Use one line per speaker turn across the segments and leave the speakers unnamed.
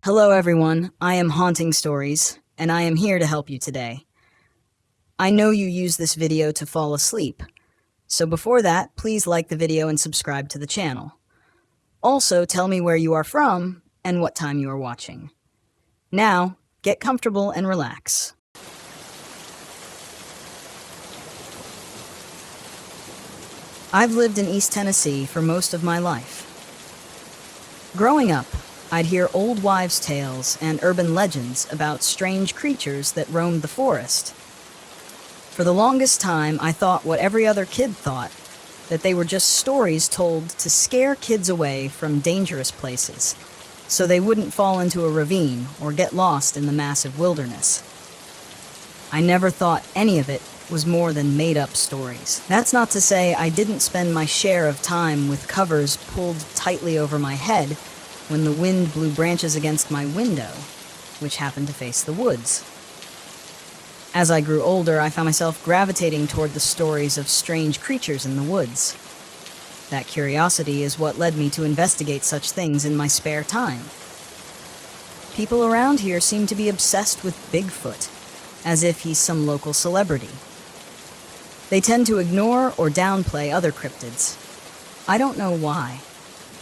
Hello everyone, I am Haunting Stories, and I am here to help you today. I know you use this video to fall asleep, so before that, please like the video and subscribe to the channel. Also, tell me where you are from and what time you are watching. Now, get comfortable and relax. I've lived in East Tennessee for most of my life. Growing up, I'd hear old wives' tales and urban legends about strange creatures that roamed the forest. For the longest time, I thought what every other kid thought, that they were just stories told to scare kids away from dangerous places, so they wouldn't fall into a ravine or get lost in the massive wilderness. I never thought any of it was more than made-up stories. That's not to say I didn't spend my share of time with covers pulled tightly over my head when the wind blew branches against my window, which happened to face the woods. As I grew older, I found myself gravitating toward the stories of strange creatures in the woods. That curiosity is what led me to investigate such things in my spare time. People around here seem to be obsessed with Bigfoot, as if he's some local celebrity. They tend to ignore or downplay other cryptids. I don't know why.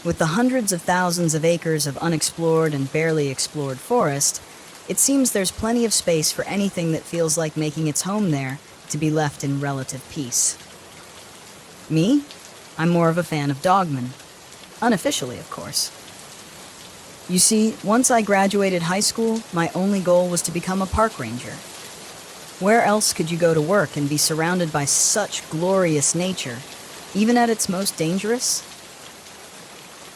With the hundreds of thousands of acres of unexplored and barely explored forest, it seems there's plenty of space for anything that feels like making its home there to be left in relative peace. Me? I'm more of a fan of dogmen. Unofficially, of course. You see, once I graduated high school, my only goal was to become a park ranger. Where else could you go to work and be surrounded by such glorious nature, even at its most dangerous?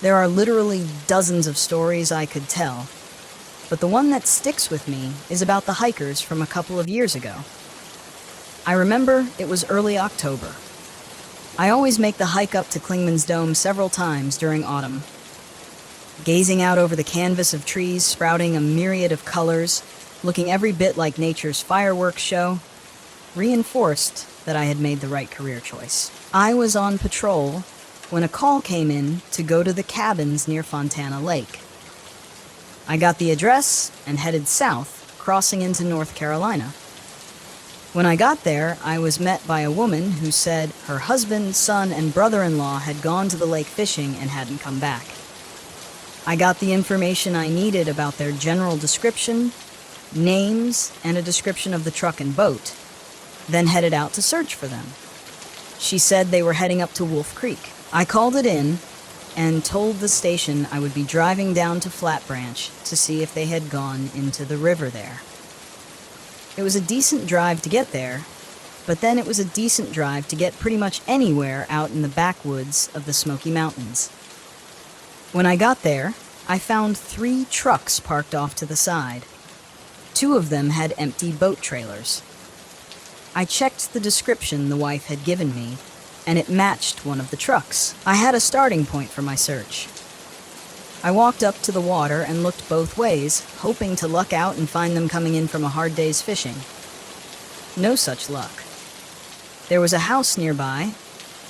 There are literally dozens of stories I could tell, but the one that sticks with me is about the hikers from a couple of years ago. I remember it was early October. I always make the hike up to Clingman's Dome several times during autumn. Gazing out over the canvas of trees sprouting a myriad of colors, looking every bit like nature's fireworks show, reinforced that I had made the right career choice. I was on patrol when a call came in to go to the cabins near Fontana Lake. I got the address and headed south, crossing into North Carolina. When I got there, I was met by a woman who said her husband, son, and brother-in-law had gone to the lake fishing and hadn't come back. I got the information I needed about their general description, names, and a description of the truck and boat, then headed out to search for them. She said they were heading up to Wolf Creek. I called it in and told the station I would be driving down to Flat Branch to see if they had gone into the river there. It was a decent drive to get there, but then it was a decent drive to get pretty much anywhere out in the backwoods of the Smoky Mountains. When I got there, I found 3 trucks parked off to the side. 2 of them had empty boat trailers. I checked the description the wife had given me, and it matched one of the trucks. I had a starting point for my search. I walked up to the water and looked both ways, hoping to luck out and find them coming in from a hard day's fishing. No such luck. There was a house nearby,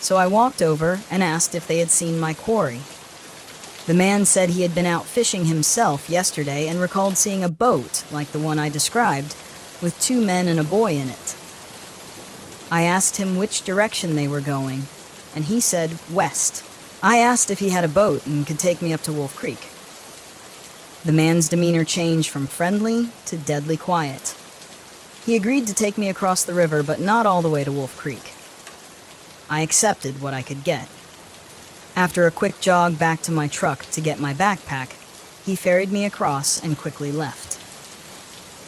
so I walked over and asked if they had seen my quarry. The man said he had been out fishing himself yesterday and recalled seeing a boat like the one I described, with 2 men and a boy in it. I asked him which direction they were going, and he said west. I asked if he had a boat and could take me up to Wolf Creek. The man's demeanor changed from friendly to deadly quiet. He agreed to take me across the river, but not all the way to Wolf Creek. I accepted what I could get. After a quick jog back to my truck to get my backpack, he ferried me across and quickly left.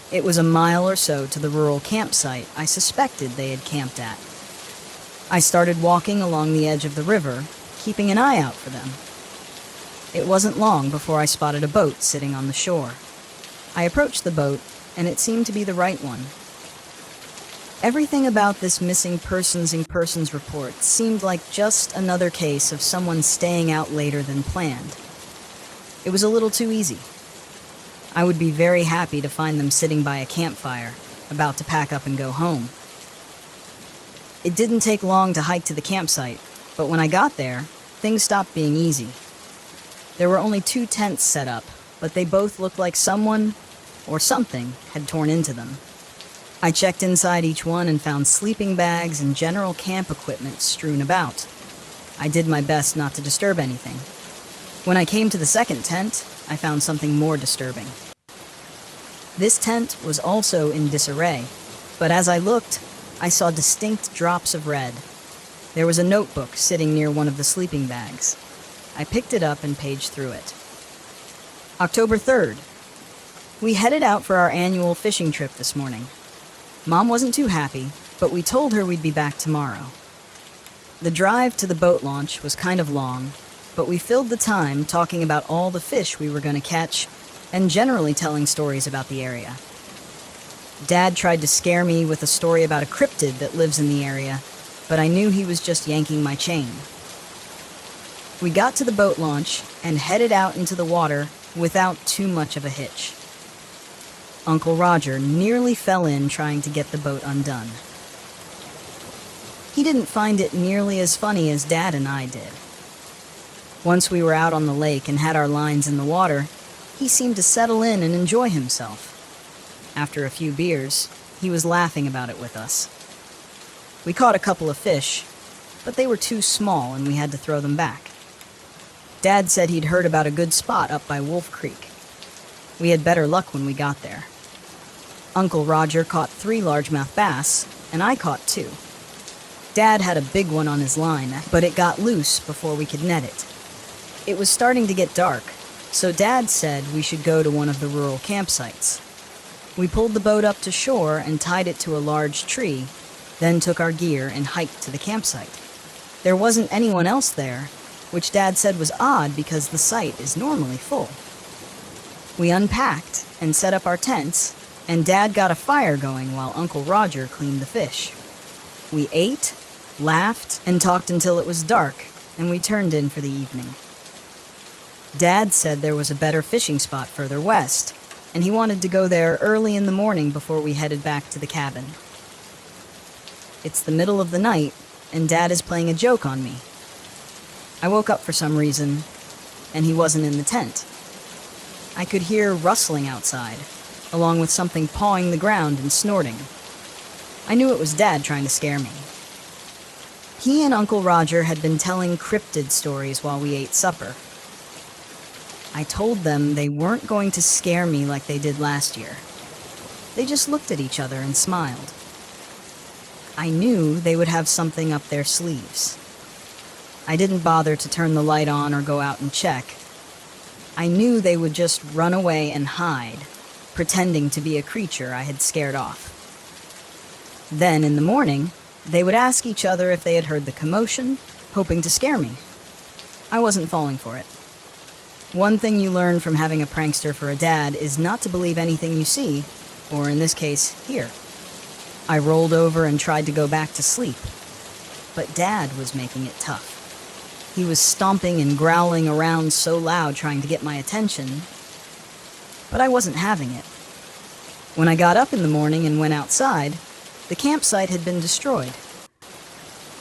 It was a mile or so to the rural campsite I suspected they had camped at. I started walking along the edge of the river, keeping an eye out for them. It wasn't long before I spotted a boat sitting on the shore. I approached the boat, and it seemed to be the right one. Everything about this missing persons report seemed like just another case of someone staying out later than planned. It was a little too easy. I would be very happy to find them sitting by a campfire, about to pack up and go home. It didn't take long to hike to the campsite, but when I got there, things stopped being easy. There were only 2 tents set up, but they both looked like someone or something had torn into them. I checked inside each one and found sleeping bags and general camp equipment strewn about. I did my best not to disturb anything. When I came to the second tent, I found something more disturbing. This tent was also in disarray, but as I looked, I saw distinct drops of red. There was a notebook sitting near one of the sleeping bags. I picked it up and paged through it. October 3rd. We headed out for our annual fishing trip this morning. Mom wasn't too happy, but we told her we'd be back tomorrow. The drive to the boat launch was kind of long, but we filled the time talking about all the fish we were going to catch and generally telling stories about the area. Dad tried to scare me with a story about a cryptid that lives in the area, but I knew he was just yanking my chain. We got to the boat launch and headed out into the water without too much of a hitch. Uncle Roger nearly fell in trying to get the boat undone. He didn't find it nearly as funny as Dad and I did. Once we were out on the lake and had our lines in the water, he seemed to settle in and enjoy himself. After a few beers, he was laughing about it with us. We caught a couple of fish, but they were too small and we had to throw them back. Dad said he'd heard about a good spot up by Wolf Creek. We had better luck when we got there. Uncle Roger caught 3 largemouth bass, and I caught 2. Dad had a big one on his line, but it got loose before we could net it. It was starting to get dark, so Dad said we should go to one of the rural campsites. We pulled the boat up to shore and tied it to a large tree, then took our gear and hiked to the campsite. There wasn't anyone else there, which Dad said was odd because the site is normally full. We unpacked and set up our tents, and Dad got a fire going while Uncle Roger cleaned the fish. We ate, laughed, and talked until it was dark, and we turned in for the evening. Dad said there was a better fishing spot further west, and he wanted to go there early in the morning before we headed back to the cabin. It's the middle of the night, and Dad is playing a joke on me. I woke up for some reason, and he wasn't in the tent. I could hear rustling outside, along with something pawing the ground and snorting. I knew it was Dad trying to scare me. He and Uncle Roger had been telling cryptid stories while we ate supper. I told them they weren't going to scare me like they did last year. They just looked at each other and smiled. I knew they would have something up their sleeves. I didn't bother to turn the light on or go out and check. I knew they would just run away and hide, pretending to be a creature I had scared off. Then, in the morning, they would ask each other if they had heard the commotion, hoping to scare me. I wasn't falling for it. One thing you learn from having a prankster for a dad is not to believe anything you see, or in this case, hear. I rolled over and tried to go back to sleep, but Dad was making it tough. He was stomping and growling around so loud trying to get my attention, but I wasn't having it. When I got up in the morning and went outside, the campsite had been destroyed.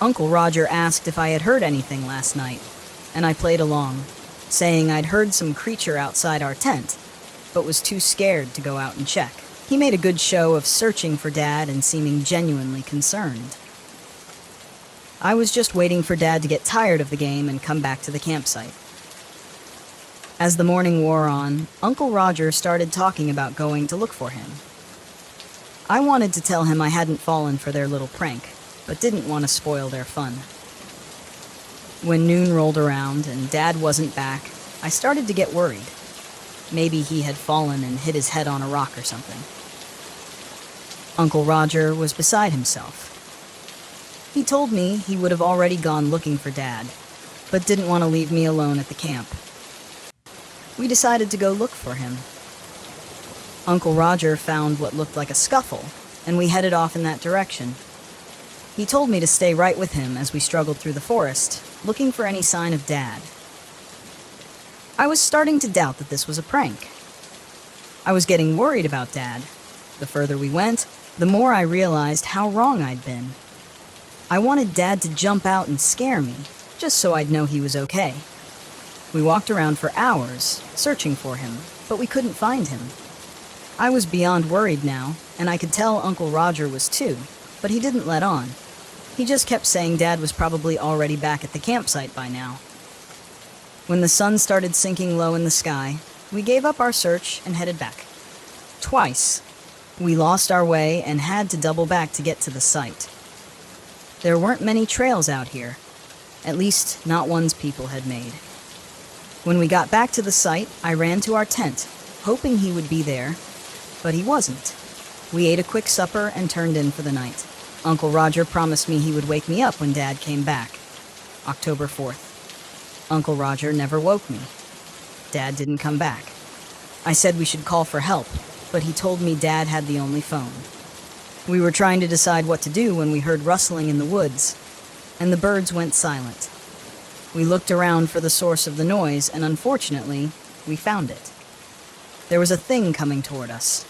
Uncle Roger asked if I had heard anything last night, and I played along, saying I'd heard some creature outside our tent, but was too scared to go out and check. He made a good show of searching for Dad and seeming genuinely concerned. I was just waiting for Dad to get tired of the game and come back to the campsite. As the morning wore on, Uncle Roger started talking about going to look for him. I wanted to tell him I hadn't fallen for their little prank, but didn't want to spoil their fun. When noon rolled around and Dad wasn't back, I started to get worried. Maybe he had fallen and hit his head on a rock or something. Uncle Roger was beside himself. He told me he would have already gone looking for Dad, but didn't want to leave me alone at the camp. We decided to go look for him. Uncle Roger found what looked like a scuffle, and we headed off in that direction. He told me to stay right with him as we struggled through the forest, looking for any sign of Dad. I was starting to doubt that this was a prank. I was getting worried about Dad. The further we went, the more I realized how wrong I'd been. I wanted Dad to jump out and scare me, just so I'd know he was okay. We walked around for hours, searching for him, but we couldn't find him. I was beyond worried now, and I could tell Uncle Roger was too, but he didn't let on. He just kept saying Dad was probably already back at the campsite by now. When the sun started sinking low in the sky, we gave up our search and headed back. Twice, we lost our way and had to double back to get to the site. There weren't many trails out here, at least not ones people had made. When we got back to the site, I ran to our tent, hoping he would be there, but he wasn't. We ate a quick supper and turned in for the night. Uncle Roger promised me he would wake me up when Dad came back. October 4th. Uncle Roger never woke me. Dad didn't come back. I said we should call for help, but he told me Dad had the only phone. We were trying to decide what to do when we heard rustling in the woods, and the birds went silent. We looked around for the source of the noise, and unfortunately, we found it. There was a thing coming toward us.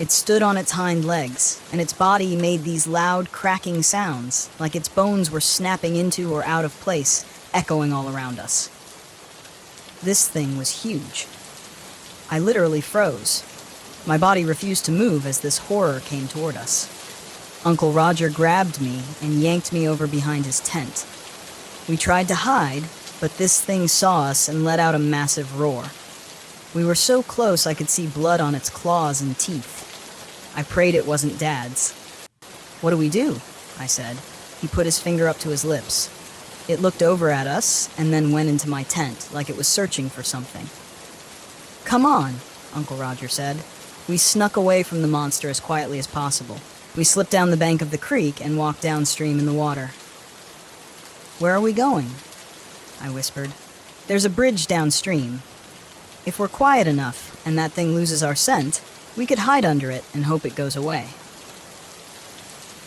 It stood on its hind legs, and its body made these loud, cracking sounds, like its bones were snapping into or out of place, echoing all around us. This thing was huge. I literally froze. My body refused to move as this horror came toward us. Uncle Roger grabbed me and yanked me over behind his tent. We tried to hide, but this thing saw us and let out a massive roar. We were so close I could see blood on its claws and teeth. I prayed it wasn't Dad's. "What do we do?" I said. He put his finger up to his lips. It looked over at us and then went into my tent like it was searching for something. "Come on," Uncle Roger said. We snuck away from the monster as quietly as possible. We slipped down the bank of the creek and walked downstream in the water. "Where are we going?" I whispered. "There's a bridge downstream. If we're quiet enough and that thing loses our scent, we could hide under it and hope it goes away."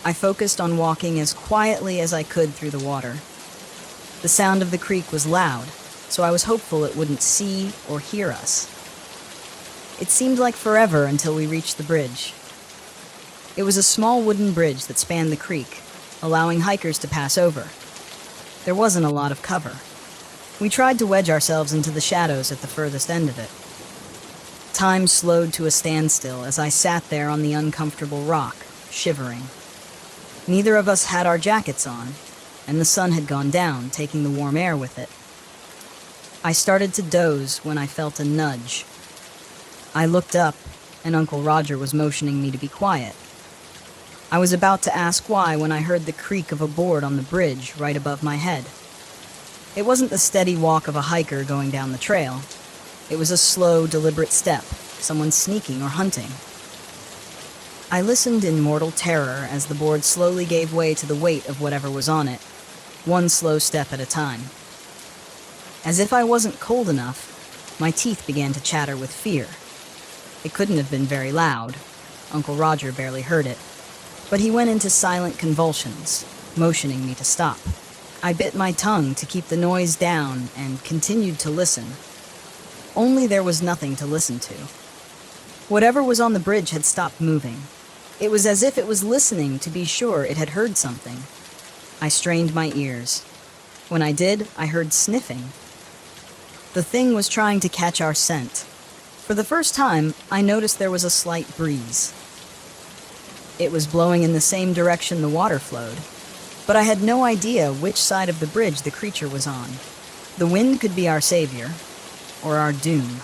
I focused on walking as quietly as I could through the water. The sound of the creek was loud, so I was hopeful it wouldn't see or hear us. It seemed like forever until we reached the bridge. It was a small wooden bridge that spanned the creek, allowing hikers to pass over. There wasn't a lot of cover. We tried to wedge ourselves into the shadows at the furthest end of it. Time slowed to a standstill as I sat there on the uncomfortable rock, shivering. Neither of us had our jackets on, and the sun had gone down, taking the warm air with it. I started to doze when I felt a nudge. I looked up, and Uncle Roger was motioning me to be quiet. I was about to ask why when I heard the creak of a board on the bridge right above my head. It wasn't the steady walk of a hiker going down the trail. It was a slow, deliberate step, someone sneaking or hunting. I listened in mortal terror as the board slowly gave way to the weight of whatever was on it, one slow step at a time. As if I wasn't cold enough, my teeth began to chatter with fear. It couldn't have been very loud. Uncle Roger barely heard it. But he went into silent convulsions, motioning me to stop. I bit my tongue to keep the noise down and continued to listen. Only there was nothing to listen to. Whatever was on the bridge had stopped moving. It was as if it was listening to be sure it had heard something. I strained my ears. When I did, I heard sniffing. The thing was trying to catch our scent. For the first time, I noticed there was a slight breeze. It was blowing in the same direction the water flowed, but I had no idea which side of the bridge the creature was on. The wind could be our savior, or our doom.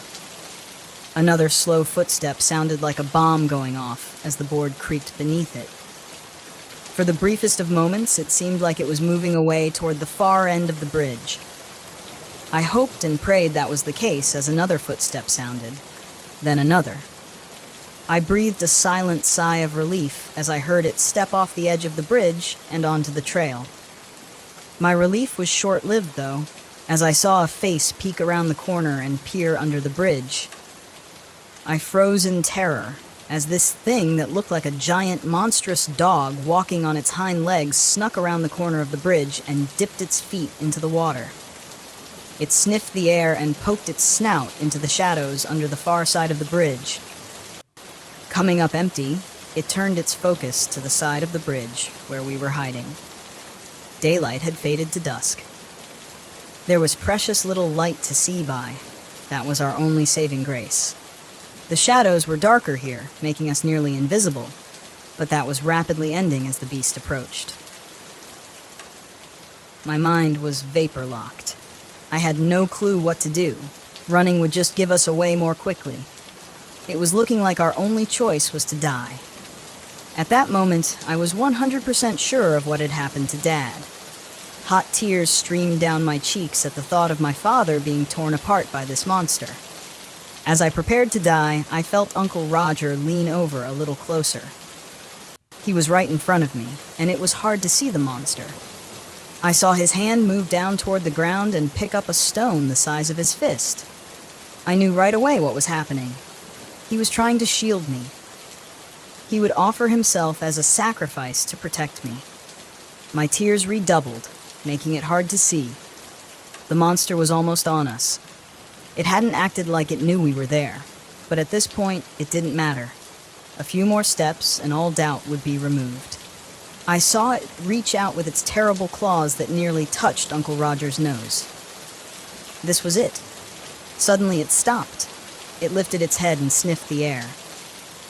Another slow footstep sounded like a bomb going off as the board creaked beneath it. For the briefest of moments, it seemed like it was moving away toward the far end of the bridge. I hoped and prayed that was the case as another footstep sounded, then another. I breathed a silent sigh of relief as I heard it step off the edge of the bridge and onto the trail. My relief was short-lived, though, as I saw a face peek around the corner and peer under the bridge. I froze in terror as this thing that looked like a giant, monstrous dog walking on its hind legs snuck around the corner of the bridge and dipped its feet into the water. It sniffed the air and poked its snout into the shadows under the far side of the bridge. Coming up empty, it turned its focus to the side of the bridge where we were hiding. Daylight had faded to dusk. There was precious little light to see by. That was our only saving grace. The shadows were darker here, making us nearly invisible, but that was rapidly ending as the beast approached. My mind was vapor-locked. I had no clue what to do. Running would just give us away more quickly. It was looking like our only choice was to die. At that moment, I was 100% sure of what had happened to Dad. Hot tears streamed down my cheeks at the thought of my father being torn apart by this monster. As I prepared to die, I felt Uncle Roger lean over a little closer. He was right in front of me, and it was hard to see the monster. I saw his hand move down toward the ground and pick up a stone the size of his fist. I knew right away what was happening. He was trying to shield me. He would offer himself as a sacrifice to protect me. My tears redoubled, making it hard to see. The monster was almost on us. It hadn't acted like it knew we were there, but at this point, it didn't matter. A few more steps and all doubt would be removed. I saw it reach out with its terrible claws that nearly touched Uncle Roger's nose. This was it. Suddenly it stopped. It lifted its head and sniffed the air.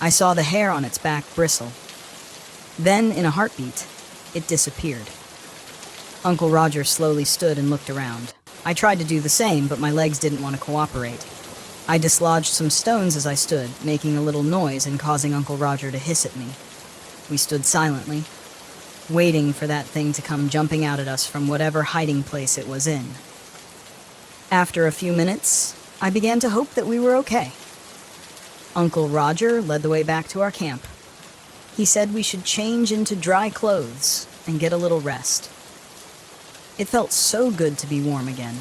I saw the hair on its back bristle. Then, in a heartbeat, it disappeared. Uncle Roger slowly stood and looked around. I tried to do the same, but my legs didn't want to cooperate. I dislodged some stones as I stood, making a little noise and causing Uncle Roger to hiss at me. We stood silently, waiting for that thing to come jumping out at us from whatever hiding place it was in. After a few minutes, I began to hope that we were okay. Uncle Roger led the way back to our camp. He said we should change into dry clothes and get a little rest. It felt so good to be warm again.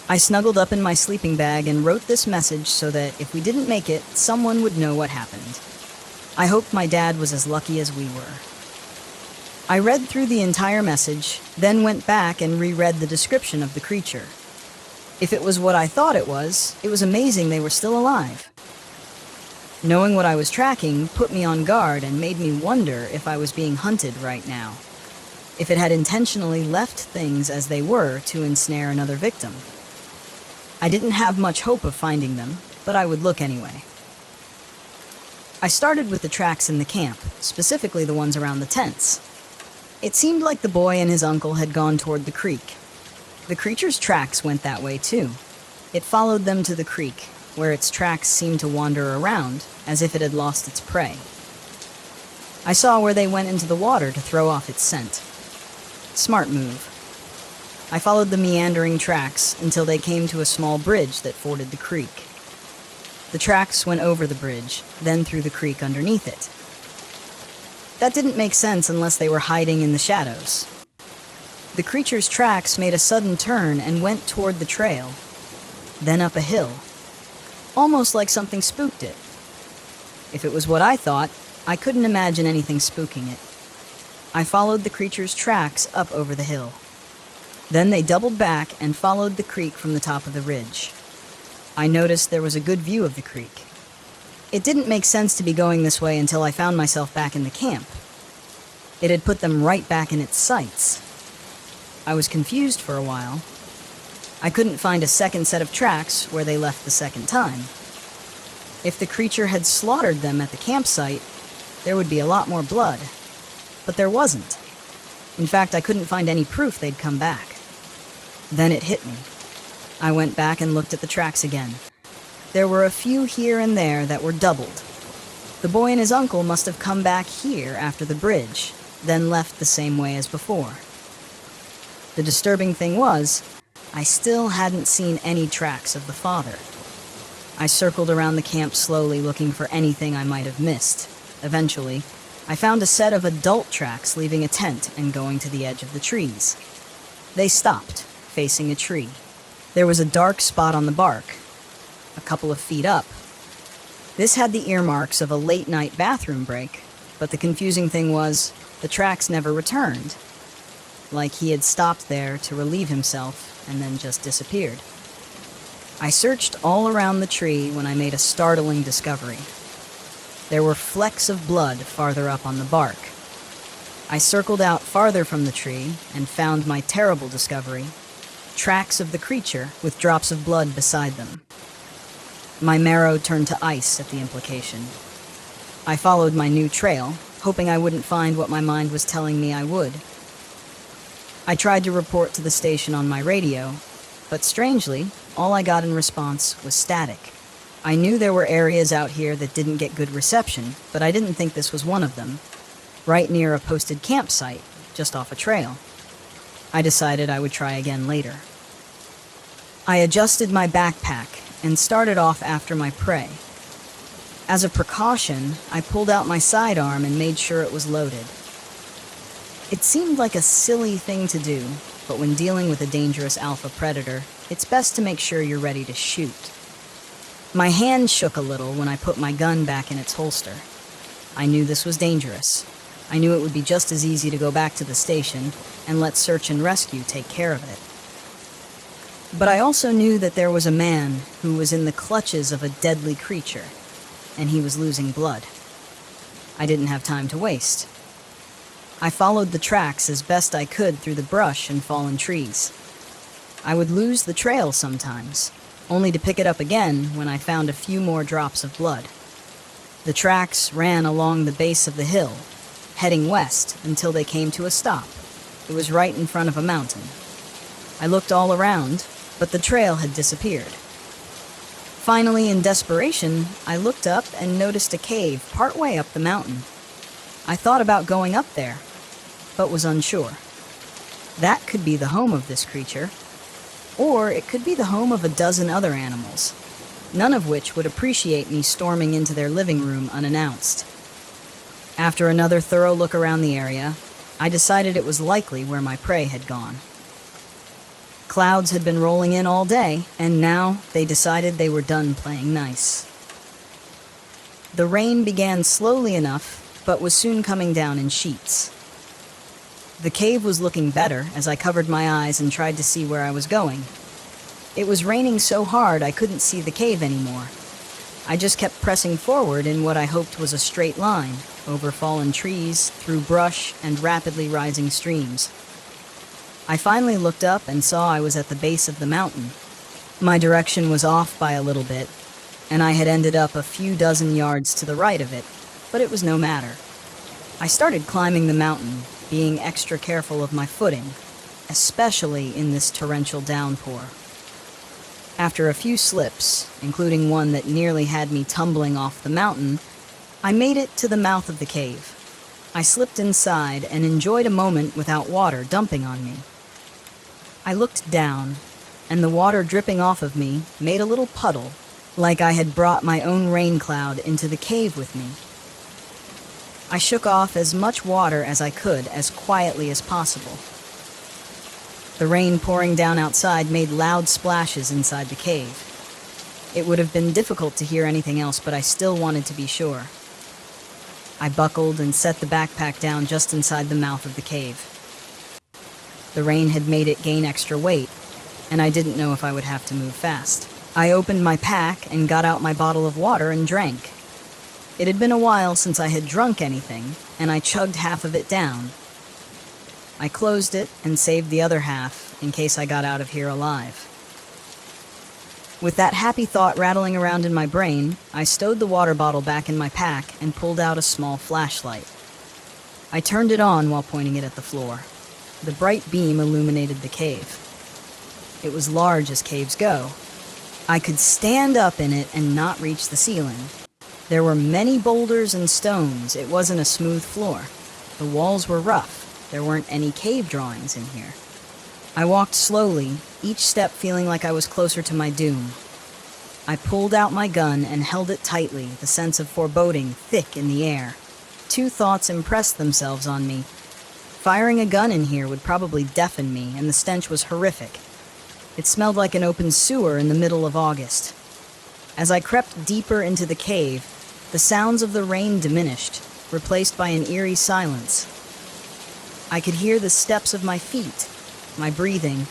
I snuggled up in my sleeping bag and wrote this message so that if we didn't make it, someone would know what happened. I hoped my dad was as lucky as we were. I read through the entire message, then went back and reread the description of the creature. If it was what I thought it was amazing they were still alive. Knowing what I was tracking put me on guard and made me wonder if I was being hunted right now. If it had intentionally left things as they were to ensnare another victim. I didn't have much hope of finding them, but I would look anyway. I started with the tracks in the camp, specifically the ones around the tents. It seemed like the boy and his uncle had gone toward the creek. The creature's tracks went that way too. It followed them to the creek, where its tracks seemed to wander around, as if it had lost its prey. I saw where they went into the water to throw off its scent. Smart move. I followed the meandering tracks until they came to a small bridge that forded the creek. The tracks went over the bridge, then through the creek underneath it. That didn't make sense unless they were hiding in the shadows. The creature's tracks made a sudden turn and went toward the trail, then up a hill, almost like something spooked it. If it was what I thought, I couldn't imagine anything spooking it. I followed the creature's tracks up over the hill. Then they doubled back and followed the creek from the top of the ridge. I noticed there was a good view of the creek. It didn't make sense to be going this way until I found myself back in the camp. It had put them right back in its sights. I was confused for a while. I couldn't find a second set of tracks where they left the second time. If the creature had slaughtered them at the campsite, there would be a lot more blood. But there wasn't. In fact, I couldn't find any proof they'd come back. Then it hit me. I went back and looked at the tracks again. There were a few here and there that were doubled. The boy and his uncle must have come back here after the bridge, then left the same way as before. The disturbing thing was, I still hadn't seen any tracks of the father. I circled around the camp slowly looking for anything I might have missed. Eventually, I found a set of adult tracks leaving a tent and going to the edge of the trees. They stopped, facing a tree. There was a dark spot on the bark, a couple of feet up. This had the earmarks of a late-night bathroom break, but the confusing thing was, the tracks never returned. Like he had stopped there to relieve himself and then just disappeared. I searched all around the tree when I made a startling discovery. There were flecks of blood farther up on the bark. I circled out farther from the tree and found my terrible discovery, tracks of the creature with drops of blood beside them. My marrow turned to ice at the implication. I followed my new trail, hoping I wouldn't find what my mind was telling me I would. I tried to report to the station on my radio, but strangely, all I got in response was static. I knew there were areas out here that didn't get good reception, but I didn't think this was one of them. Right near a posted campsite, just off a trail. I decided I would try again later. I adjusted my backpack and started off after my prey. As a precaution, I pulled out my sidearm and made sure it was loaded. It seemed like a silly thing to do, but when dealing with a dangerous alpha predator, it's best to make sure you're ready to shoot. My hand shook a little when I put my gun back in its holster. I knew this was dangerous. I knew it would be just as easy to go back to the station and let search and rescue take care of it. But I also knew that there was a man who was in the clutches of a deadly creature, and he was losing blood. I didn't have time to waste. I followed the tracks as best I could through the brush and fallen trees. I would lose the trail sometimes, only to pick it up again when I found a few more drops of blood. The tracks ran along the base of the hill, heading west until they came to a stop. It was right in front of a mountain. I looked all around, but the trail had disappeared. Finally, in desperation, I looked up and noticed a cave partway up the mountain. I thought about going up there, but was unsure. That could be the home of this creature, or it could be the home of a dozen other animals, none of which would appreciate me storming into their living room unannounced. After another thorough look around the area, I decided it was likely where my prey had gone. Clouds had been rolling in all day, and now they decided they were done playing nice. The rain began slowly enough, but was soon coming down in sheets. The cave was looking better as I covered my eyes and tried to see where I was going. It was raining so hard I couldn't see the cave anymore. I just kept pressing forward in what I hoped was a straight line, over fallen trees, through brush, and rapidly rising streams. I finally looked up and saw I was at the base of the mountain. My direction was off by a little bit, and I had ended up a few dozen yards to the right of it, but it was no matter. I started climbing the mountain, being extra careful of my footing, especially in this torrential downpour. After a few slips, including one that nearly had me tumbling off the mountain, I made it to the mouth of the cave. I slipped inside and enjoyed a moment without water dumping on me. I looked down, and the water dripping off of me made a little puddle, like I had brought my own rain cloud into the cave with me. I shook off as much water as I could as quietly as possible. The rain pouring down outside made loud splashes inside the cave. It would have been difficult to hear anything else, but I still wanted to be sure. I buckled and set the backpack down just inside the mouth of the cave. The rain had made it gain extra weight, and I didn't know if I would have to move fast. I opened my pack and got out my bottle of water and drank. It had been a while since I had drunk anything, and I chugged half of it down. I closed it and saved the other half in case I got out of here alive. With that happy thought rattling around in my brain, I stowed the water bottle back in my pack and pulled out a small flashlight. I turned it on while pointing it at the floor. The bright beam illuminated the cave. It was large as caves go. I could stand up in it and not reach the ceiling. There were many boulders and stones. It wasn't a smooth floor. The walls were rough. There weren't any cave drawings in here. I walked slowly, each step feeling like I was closer to my doom. I pulled out my gun and held it tightly, the sense of foreboding thick in the air. Two thoughts impressed themselves on me. Firing a gun in here would probably deafen me, and the stench was horrific. It smelled like an open sewer in the middle of August. As I crept deeper into the cave, the sounds of the rain diminished, replaced by an eerie silence. I could hear the steps of my feet, my breathing,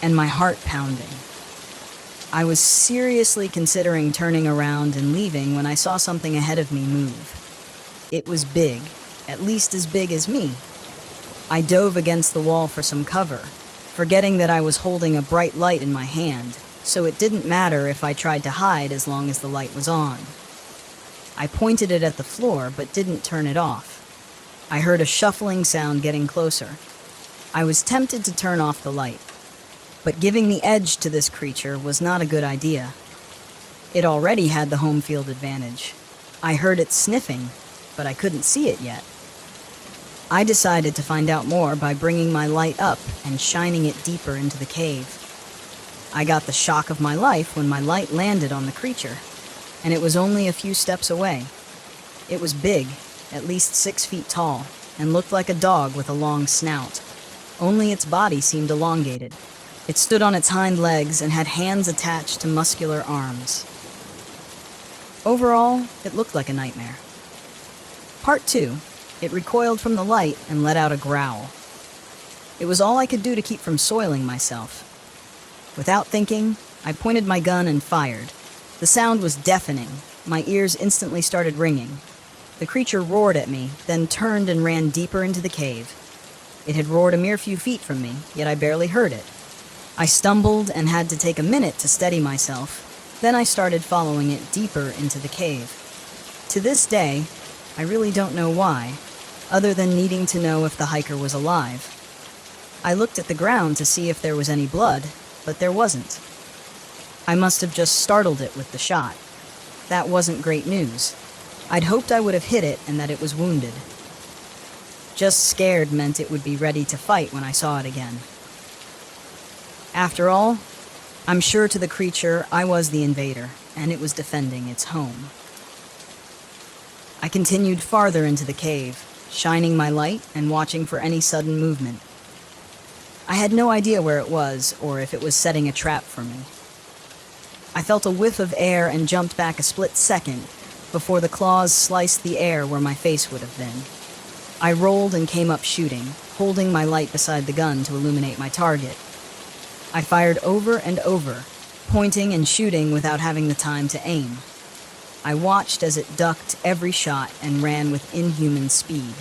and my heart pounding. I was seriously considering turning around and leaving when I saw something ahead of me move. It was big, at least as big as me. I dove against the wall for some cover, forgetting that I was holding a bright light in my hand. so it didn't matter if I tried to hide as long as the light was on. I pointed it at the floor but didn't turn it off. I heard a shuffling sound getting closer. I was tempted to turn off the light, but giving the edge to this creature was not a good idea. It already had the home field advantage. I heard it sniffing, but I couldn't see it yet. I decided to find out more by bringing my light up and shining it deeper into the cave. I got the shock of my life when my light landed on the creature, and it was only a few steps away. It was big, at least 6 feet tall, and looked like a dog with a long snout. Only its body seemed elongated. It stood on its hind legs and had hands attached to muscular arms. Overall, it looked like a nightmare. Part 2. It recoiled from the light and let out a growl. It was all I could do to keep from soiling myself. Without thinking, I pointed my gun and fired. The sound was deafening. My ears instantly started ringing. The creature roared at me, then turned and ran deeper into the cave. It had roared a mere few feet from me, yet I barely heard it. I stumbled and had to take a minute to steady myself. Then I started following it deeper into the cave. To this day, I really don't know why, other than needing to know if the hiker was alive. I looked at the ground to see if there was any blood, but there wasn't. I must have just startled it with the shot. That wasn't great news. I'd hoped I would have hit it and that it was wounded. Just scared meant it would be ready to fight when I saw it again. After all, I'm sure to the creature I was the invader, and it was defending its home. I continued farther into the cave, shining my light and watching for any sudden movement. I had no idea where it was or if it was setting a trap for me. I felt a whiff of air and jumped back a split second before the claws sliced the air where my face would have been. I rolled and came up shooting, holding my light beside the gun to illuminate my target. I fired over and over, pointing and shooting without having the time to aim. I watched as it ducked every shot and ran with inhuman speed.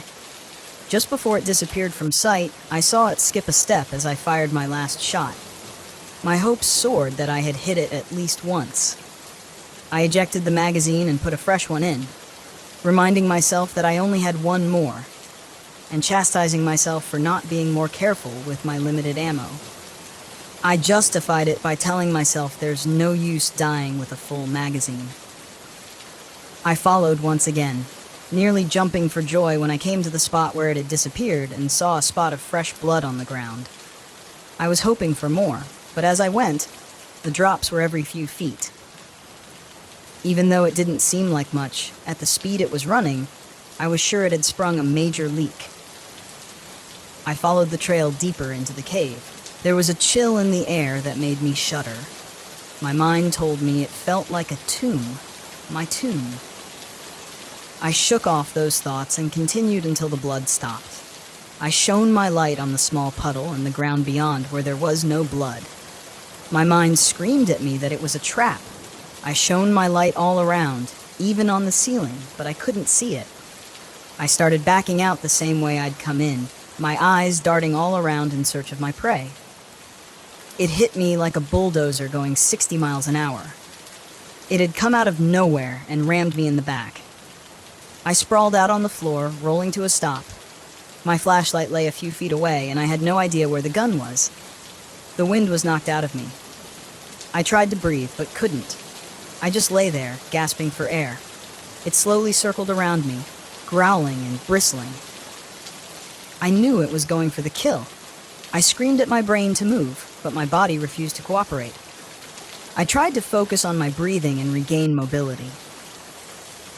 Just before it disappeared from sight, I saw it skip a step as I fired my last shot. My hopes soared that I had hit it at least once. I ejected the magazine and put a fresh one in, reminding myself that I only had one more, and chastising myself for not being more careful with my limited ammo. I justified it by telling myself there's no use dying with a full magazine. I followed once again, nearly jumping for joy when I came to the spot where it had disappeared and saw a spot of fresh blood on the ground. I was hoping for more, but as I went, the drops were every few feet. Even though it didn't seem like much, at the speed it was running, I was sure it had sprung a major leak. I followed the trail deeper into the cave. There was a chill in the air that made me shudder. My mind told me it felt like a tomb, my tomb. I shook off those thoughts and continued until the blood stopped. I shone my light on the small puddle and the ground beyond where there was no blood. My mind screamed at me that it was a trap. I shone my light all around, even on the ceiling, but I couldn't see it. I started backing out the same way I'd come in, my eyes darting all around in search of my prey. It hit me like a bulldozer going 60 miles an hour. It had come out of nowhere and rammed me in the back. I sprawled out on the floor, rolling to a stop. My flashlight lay a few feet away, and I had no idea where the gun was. The wind was knocked out of me. I tried to breathe, but couldn't. I just lay there, gasping for air. It slowly circled around me, growling and bristling. I knew it was going for the kill. I screamed at my brain to move, but my body refused to cooperate. I tried to focus on my breathing and regain mobility.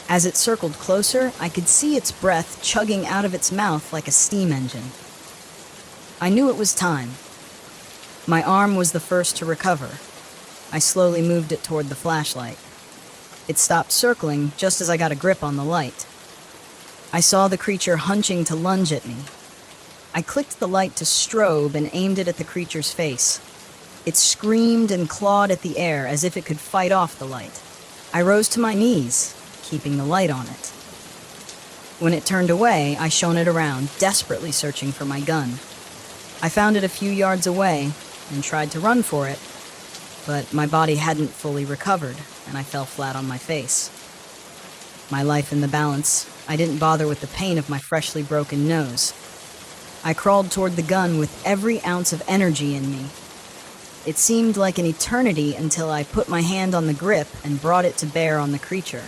As it circled closer, I could see its breath chugging out of its mouth like a steam engine. I knew it was time. My arm was the first to recover. I slowly moved it toward the flashlight. It stopped circling just as I got a grip on the light. I saw the creature hunching to lunge at me. I clicked the light to strobe and aimed it at the creature's face. It screamed and clawed at the air as if it could fight off the light. I rose to my knees, keeping the light on it. When it turned away, I shone it around, desperately searching for my gun. I found it a few yards away and tried to run for it, but my body hadn't fully recovered, and I fell flat on my face. My life in the balance, I didn't bother with the pain of my freshly broken nose. I crawled toward the gun with every ounce of energy in me. It seemed like an eternity until I put my hand on the grip and brought it to bear on the creature.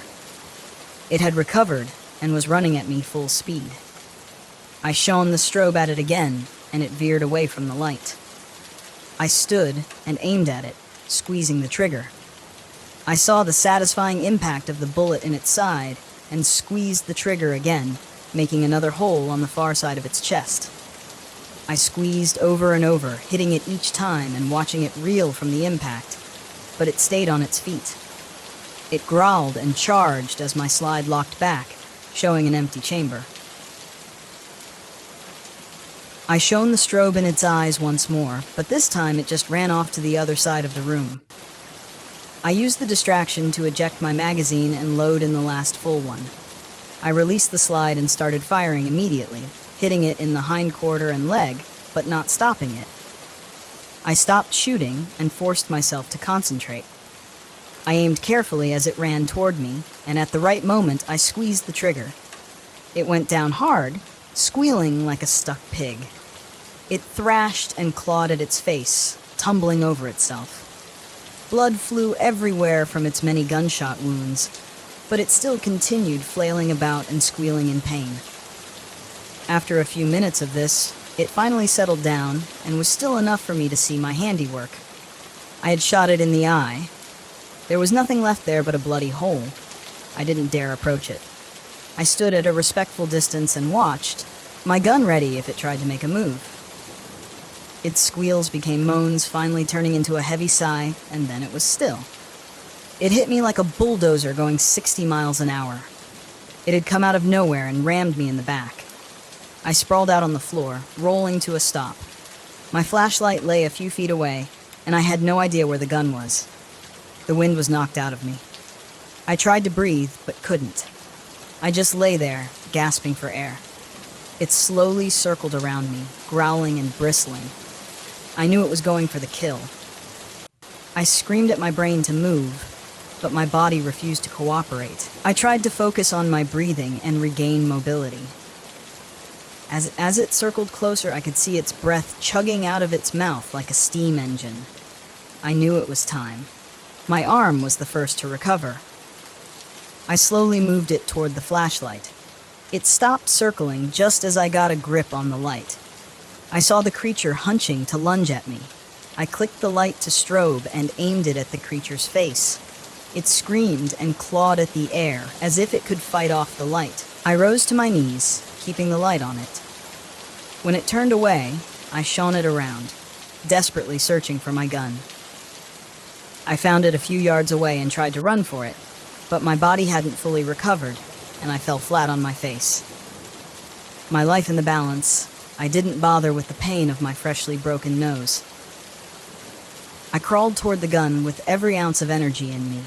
It had recovered and was running at me full speed. I shone the strobe at it again, and it veered away from the light. I stood and aimed at it, squeezing the trigger. I saw the satisfying impact of the bullet in its side and squeezed the trigger again, making another hole on the far side of its chest. I squeezed over and over, hitting it each time and watching it reel from the impact, but it stayed on its feet. It growled and charged as my slide locked back, showing an empty chamber. I shone the strobe in its eyes once more, but this time it just ran off to the other side of the room. I used the distraction to eject my magazine and load in the last full one. I released the slide and started firing immediately, hitting it in the hindquarter and leg, but not stopping it. I stopped shooting and forced myself to concentrate. I aimed carefully as it ran toward me, and at the right moment I squeezed the trigger. It went down hard, squealing like a stuck pig. It thrashed and clawed at its face, tumbling over itself. Blood flew everywhere from its many gunshot wounds, but it still continued flailing about and squealing in pain. After a few minutes of this, it finally settled down and was still enough for me to see my handiwork. I had shot it in the eye. There was nothing left there but a bloody hole. I didn't dare approach it. I stood at a respectful distance and watched, my gun ready if it tried to make a move. Its squeals became moans, finally turning into a heavy sigh, and then it was still. It hit me like a bulldozer going 60 miles an hour. It had come out of nowhere and rammed me in the back. I sprawled out on the floor, rolling to a stop. My flashlight lay a few feet away, and I had no idea where the gun was. The wind was knocked out of me. I tried to breathe, but couldn't. I just lay there, gasping for air. It slowly circled around me, growling and bristling. I knew it was going for the kill. I screamed at my brain to move, but my body refused to cooperate. I tried to focus on my breathing and regain mobility. As it circled closer, I could see its breath chugging out of its mouth like a steam engine. I knew it was time. My arm was the first to recover. I slowly moved it toward the flashlight. It stopped circling just as I got a grip on the light. I saw the creature hunching to lunge at me. I clicked the light to strobe and aimed it at the creature's face. It screamed and clawed at the air as if it could fight off the light. I rose to my knees, keeping the light on it. When it turned away, I shone it around, desperately searching for my gun. I found it a few yards away and tried to run for it, but my body hadn't fully recovered, and I fell flat on my face. My life in the balance, I didn't bother with the pain of my freshly broken nose. I crawled toward the gun with every ounce of energy in me.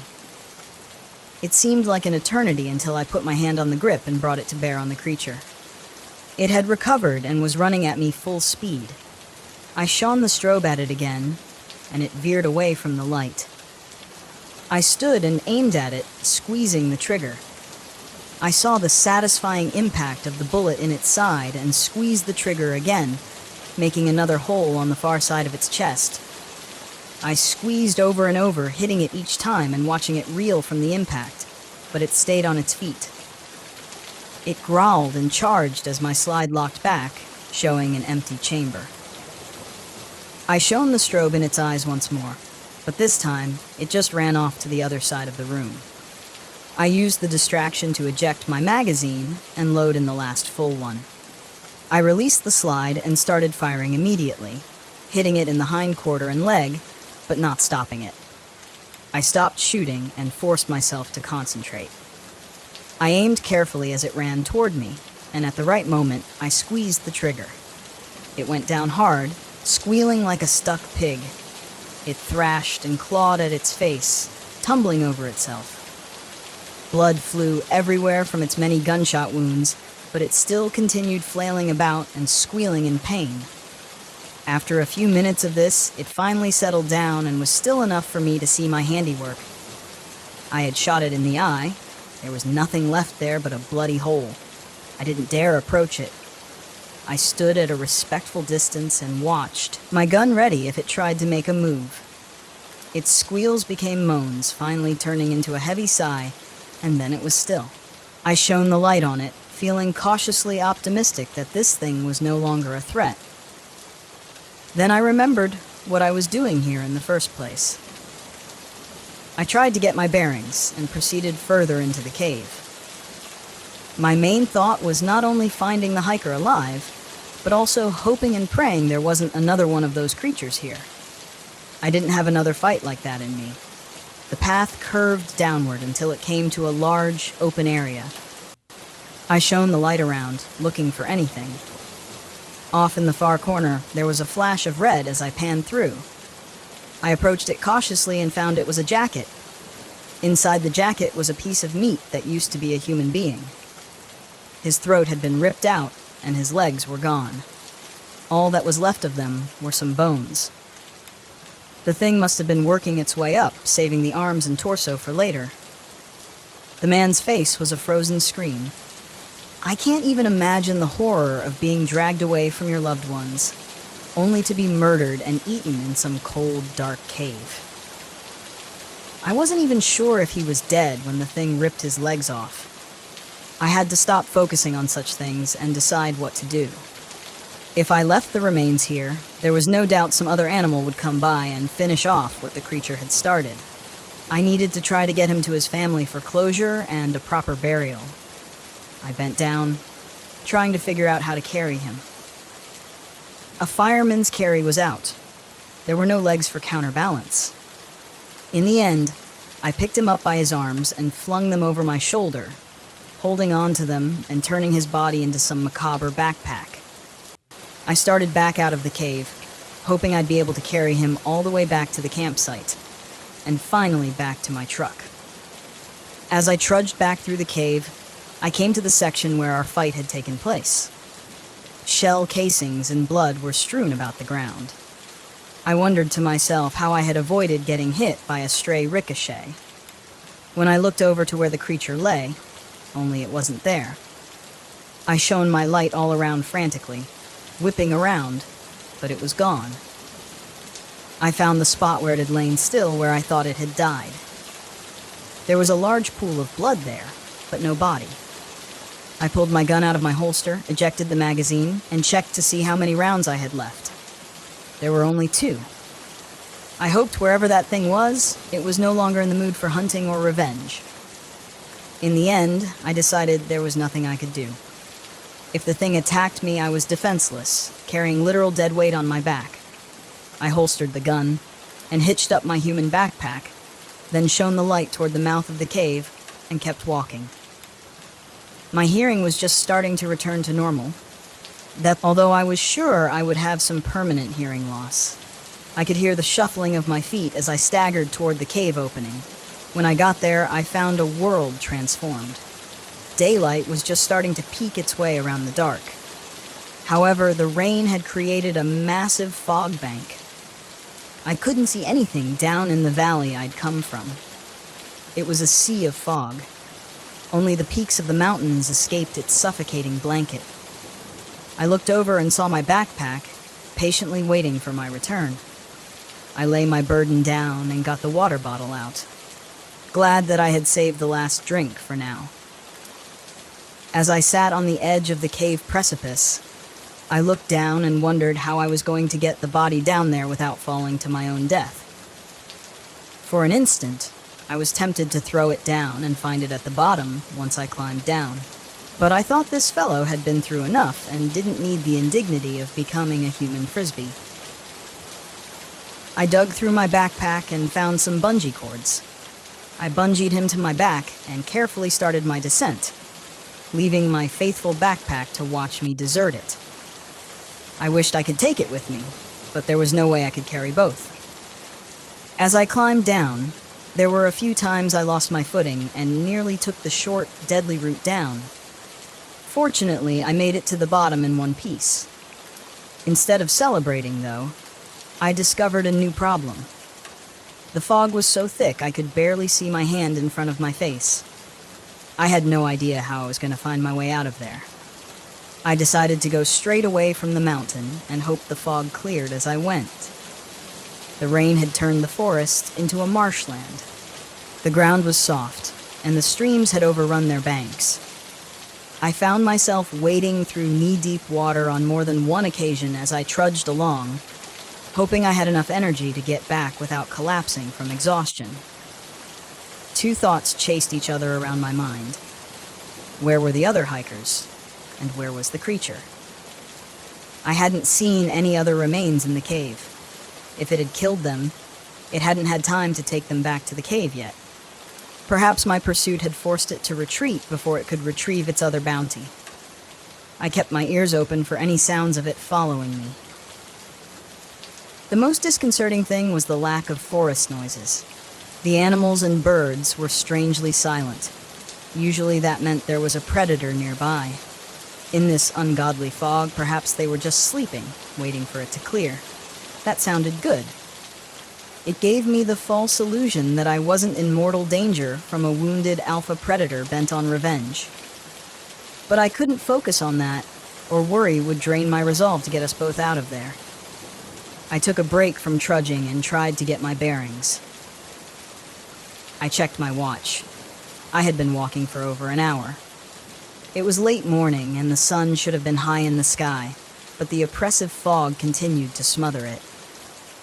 It seemed like an eternity until I put my hand on the grip and brought it to bear on the creature. It had recovered and was running at me full speed. I shone the strobe at it again, and it veered away from the light. I stood and aimed at it, squeezing the trigger. I saw the satisfying impact of the bullet in its side and squeezed the trigger again, making another hole on the far side of its chest. I squeezed over and over, hitting it each time and watching it reel from the impact, but it stayed on its feet. It growled and charged as my slide locked back, showing an empty chamber. I shone the strobe in its eyes once more, but this time it just ran off to the other side of the room. I used the distraction to eject my magazine and load in the last full one. I released the slide and started firing immediately, hitting it in the hindquarter and leg, but not stopping it. I stopped shooting and forced myself to concentrate. I aimed carefully as it ran toward me, and at the right moment, I squeezed the trigger. It went down hard, squealing like a stuck pig. It thrashed and clawed at its face, tumbling over itself. Blood flew everywhere from its many gunshot wounds, but it still continued flailing about and squealing in pain. After a few minutes of this, it finally settled down and was still enough for me to see my handiwork. I had shot it in the eye. There was nothing left there but a bloody hole. I didn't dare approach it. I stood at a respectful distance and watched, my gun ready if it tried to make a move. Its squeals became moans, finally turning into a heavy sigh, and then it was still. I shone the light on it, feeling cautiously optimistic that this thing was no longer a threat. Then I remembered what I was doing here in the first place. I tried to get my bearings and proceeded further into the cave. My main thought was not only finding the hiker alive, but also hoping and praying there wasn't another one of those creatures here. I didn't have another fight like that in me. The path curved downward until it came to a large, open area. I shone the light around, looking for anything. Off in the far corner, there was a flash of red as I panned through. I approached it cautiously and found it was a jacket. Inside the jacket was a piece of meat that used to be a human being. His throat had been ripped out, and his legs were gone. All that was left of them were some bones. The thing must have been working its way up, saving the arms and torso for later. The man's face was a frozen screen. I can't even imagine the horror of being dragged away from your loved ones, only to be murdered and eaten in some cold, dark cave. I wasn't even sure if he was dead when the thing ripped his legs off. I had to stop focusing on such things and decide what to do. If I left the remains here, there was no doubt some other animal would come by and finish off what the creature had started. I needed to try to get him to his family for closure and a proper burial. I bent down, trying to figure out how to carry him. A fireman's carry was out. There were no legs for counterbalance. In the end, I picked him up by his arms and flung them over my shoulder, holding on to them and turning his body into some macabre backpack. I started back out of the cave, hoping I'd be able to carry him all the way back to the campsite, and finally back to my truck. As I trudged back through the cave, I came to the section where our fight had taken place. Shell casings and blood were strewn about the ground. I wondered to myself how I had avoided getting hit by a stray ricochet. When I looked over to where the creature lay, only it wasn't there. I shone my light all around frantically, whipping around, but it was gone. I found the spot where it had lain still, where I thought it had died. There was a large pool of blood there, but no body. I pulled my gun out of my holster, ejected the magazine, and checked to see how many rounds I had left. There were only 2. I hoped wherever that thing was, it was no longer in the mood for hunting or revenge. In the end, I decided there was nothing I could do. If the thing attacked me, I was defenseless, carrying literal dead weight on my back. I holstered the gun and hitched up my human backpack, then shone the light toward the mouth of the cave and kept walking. My hearing was just starting to return to normal, although I was sure I would have some permanent hearing loss. I could hear the shuffling of my feet as I staggered toward the cave opening. When I got there, I found a world transformed. Daylight was just starting to peek its way around the dark. However, the rain had created a massive fog bank. I couldn't see anything down in the valley I'd come from. It was a sea of fog. Only the peaks of the mountains escaped its suffocating blanket. I looked over and saw my backpack, patiently waiting for my return. I lay my burden down and got the water bottle out, glad that I had saved the last drink for now. As I sat on the edge of the cave precipice, I looked down and wondered how I was going to get the body down there without falling to my own death. For an instant, I was tempted to throw it down and find it at the bottom once I climbed down. But I thought this fellow had been through enough and didn't need the indignity of becoming a human frisbee. I dug through my backpack and found some bungee cords. I bungeed him to my back and carefully started my descent, leaving my faithful backpack to watch me desert it. I wished I could take it with me, but there was no way I could carry both. As I climbed down, there were a few times I lost my footing and nearly took the short, deadly route down. Fortunately, I made it to the bottom in one piece. Instead of celebrating, though, I discovered a new problem. The fog was so thick I could barely see my hand in front of my face. I had no idea how I was going to find my way out of there. I decided to go straight away from the mountain and hope the fog cleared as I went. The rain had turned the forest into a marshland. The ground was soft, and the streams had overrun their banks. I found myself wading through knee-deep water on more than one occasion as I trudged along, hoping I had enough energy to get back without collapsing from exhaustion. Two thoughts chased each other around my mind. Where were the other hikers? And where was the creature? I hadn't seen any other remains in the cave. If it had killed them, it hadn't had time to take them back to the cave yet. Perhaps my pursuit had forced it to retreat before it could retrieve its other bounty. I kept my ears open for any sounds of it following me. The most disconcerting thing was the lack of forest noises. The animals and birds were strangely silent. Usually that meant there was a predator nearby. In this ungodly fog, perhaps they were just sleeping, waiting for it to clear. That sounded good. It gave me the false illusion that I wasn't in mortal danger from a wounded alpha predator bent on revenge. But I couldn't focus on that, or worry would drain my resolve to get us both out of there. I took a break from trudging and tried to get my bearings. I checked my watch. I had been walking for over an hour. It was late morning and the sun should have been high in the sky, but the oppressive fog continued to smother it.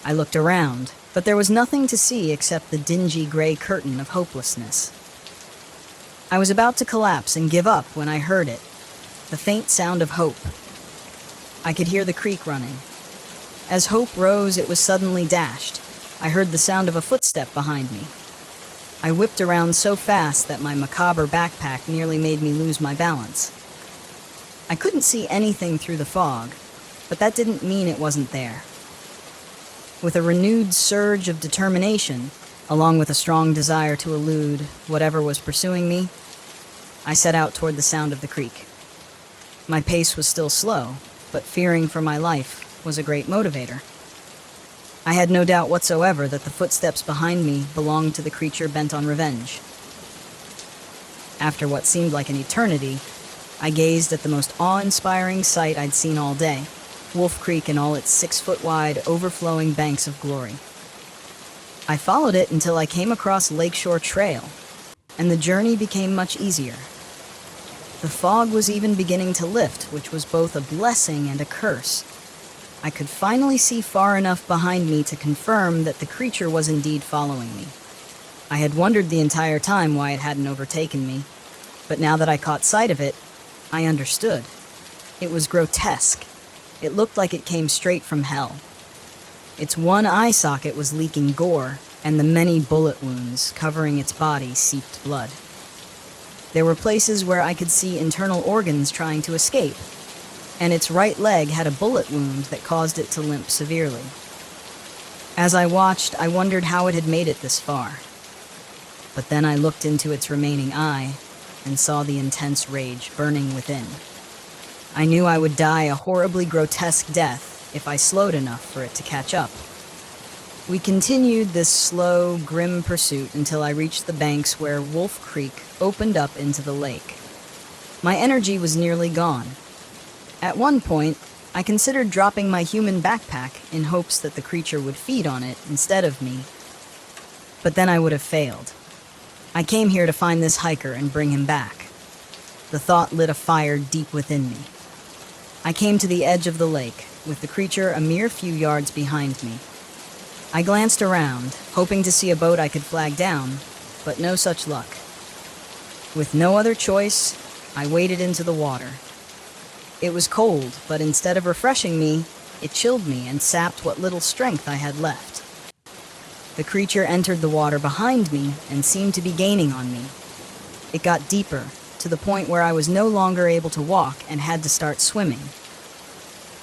I looked around, but there was nothing to see except the dingy gray curtain of hopelessness. I was about to collapse and give up when I heard it, the faint sound of hope. I could hear the creek running. As hope rose, it was suddenly dashed. I heard the sound of a footstep behind me. I whipped around so fast that my macabre backpack nearly made me lose my balance. I couldn't see anything through the fog, but that didn't mean it wasn't there. With a renewed surge of determination, along with a strong desire to elude whatever was pursuing me, I set out toward the sound of the creek. My pace was still slow, but fearing for my life was a great motivator. I had no doubt whatsoever that the footsteps behind me belonged to the creature bent on revenge. After what seemed like an eternity, I gazed at the most awe-inspiring sight I'd seen all day, Wolf Creek in all its 6-foot-wide, overflowing banks of glory. I followed it until I came across Lakeshore Trail, and the journey became much easier. The fog was even beginning to lift, which was both a blessing and a curse. I could finally see far enough behind me to confirm that the creature was indeed following me. I had wondered the entire time why it hadn't overtaken me, but now that I caught sight of it, I understood. It was grotesque. It looked like it came straight from hell. Its one eye socket was leaking gore, and the many bullet wounds covering its body seeped blood. There were places where I could see internal organs trying to escape, and its right leg had a bullet wound that caused it to limp severely. As I watched, I wondered how it had made it this far. But then I looked into its remaining eye and saw the intense rage burning within. I knew I would die a horribly grotesque death if I slowed enough for it to catch up. We continued this slow, grim pursuit until I reached the banks where Wolf Creek opened up into the lake. My energy was nearly gone. At one point, I considered dropping my human backpack in hopes that the creature would feed on it instead of me. But then I would have failed. I came here to find this hiker and bring him back. The thought lit a fire deep within me. I came to the edge of the lake, with the creature a mere few yards behind me. I glanced around, hoping to see a boat I could flag down, but no such luck. With no other choice, I waded into the water. It was cold, but instead of refreshing me, it chilled me and sapped what little strength I had left. The creature entered the water behind me and seemed to be gaining on me. It got deeper, to the point where I was no longer able to walk and had to start swimming.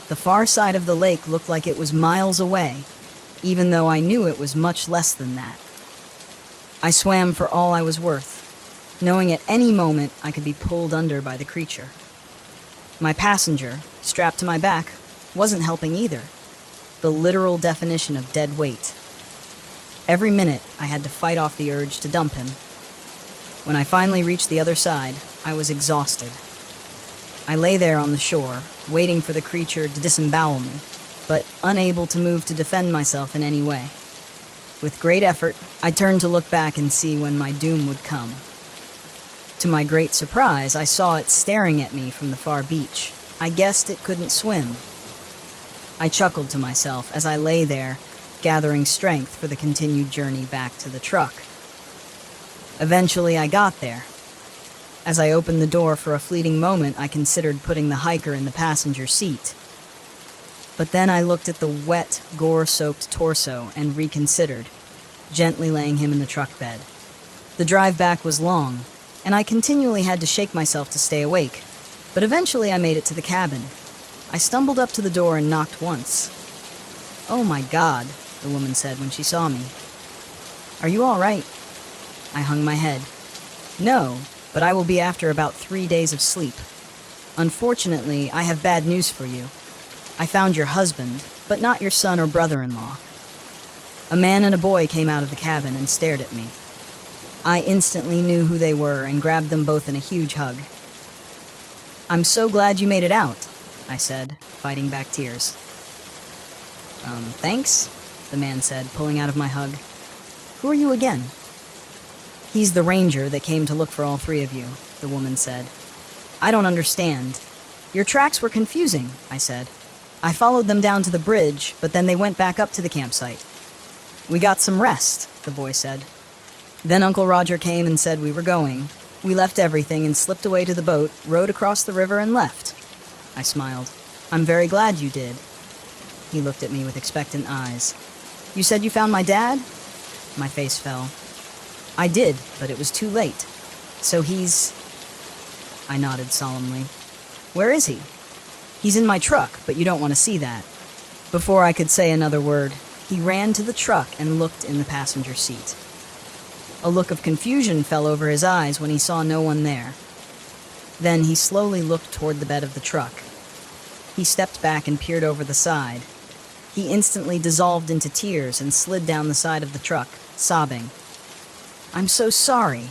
The far side of the lake looked like it was miles away, even though I knew it was much less than that. I swam for all I was worth, knowing at any moment I could be pulled under by the creature. My passenger, strapped to my back, wasn't helping either. The literal definition of dead weight. Every minute, I had to fight off the urge to dump him. When I finally reached the other side, I was exhausted. I lay there on the shore, waiting for the creature to disembowel me, but unable to move to defend myself in any way. With great effort, I turned to look back and see when my doom would come. To my great surprise, I saw it staring at me from the far beach. I guessed it couldn't swim. I chuckled to myself as I lay there, gathering strength for the continued journey back to the truck. Eventually, I got there. As I opened the door for a fleeting moment, I considered putting the hiker in the passenger seat. But then I looked at the wet, gore-soaked torso and reconsidered, gently laying him in the truck bed. The drive back was long, and I continually had to shake myself to stay awake, but eventually I made it to the cabin. I stumbled up to the door and knocked once. "Oh my God," the woman said when she saw me. "Are you all right?" I hung my head. "No, but I will be after about 3 days of sleep. Unfortunately, I have bad news for you. I found your husband, but not your son or brother-in-law." A man and a boy came out of the cabin and stared at me. I instantly knew who they were and grabbed them both in a huge hug. "I'm so glad you made it out," I said, fighting back tears. Thanks," the man said, pulling out of my hug. "Who are you again?" "He's the ranger that came to look for all three of you," the woman said. "I don't understand. Your tracks were confusing," I said. "I followed them down to the bridge, but then they went back up to the campsite." "We got some rest," the boy said. "Then Uncle Roger came and said we were going. We left everything and slipped away to the boat, rowed across the river and left." I smiled. "I'm very glad you did." He looked at me with expectant eyes. "You said you found my dad?" My face fell. "I did, but it was too late. So he's..." I nodded solemnly. "Where is he?" "He's in my truck, but you don't want to see that." Before I could say another word, he ran to the truck and looked in the passenger seat. A look of confusion fell over his eyes when he saw no one there. Then he slowly looked toward the bed of the truck. He stepped back and peered over the side. He instantly dissolved into tears and slid down the side of the truck, sobbing. "I'm so sorry,"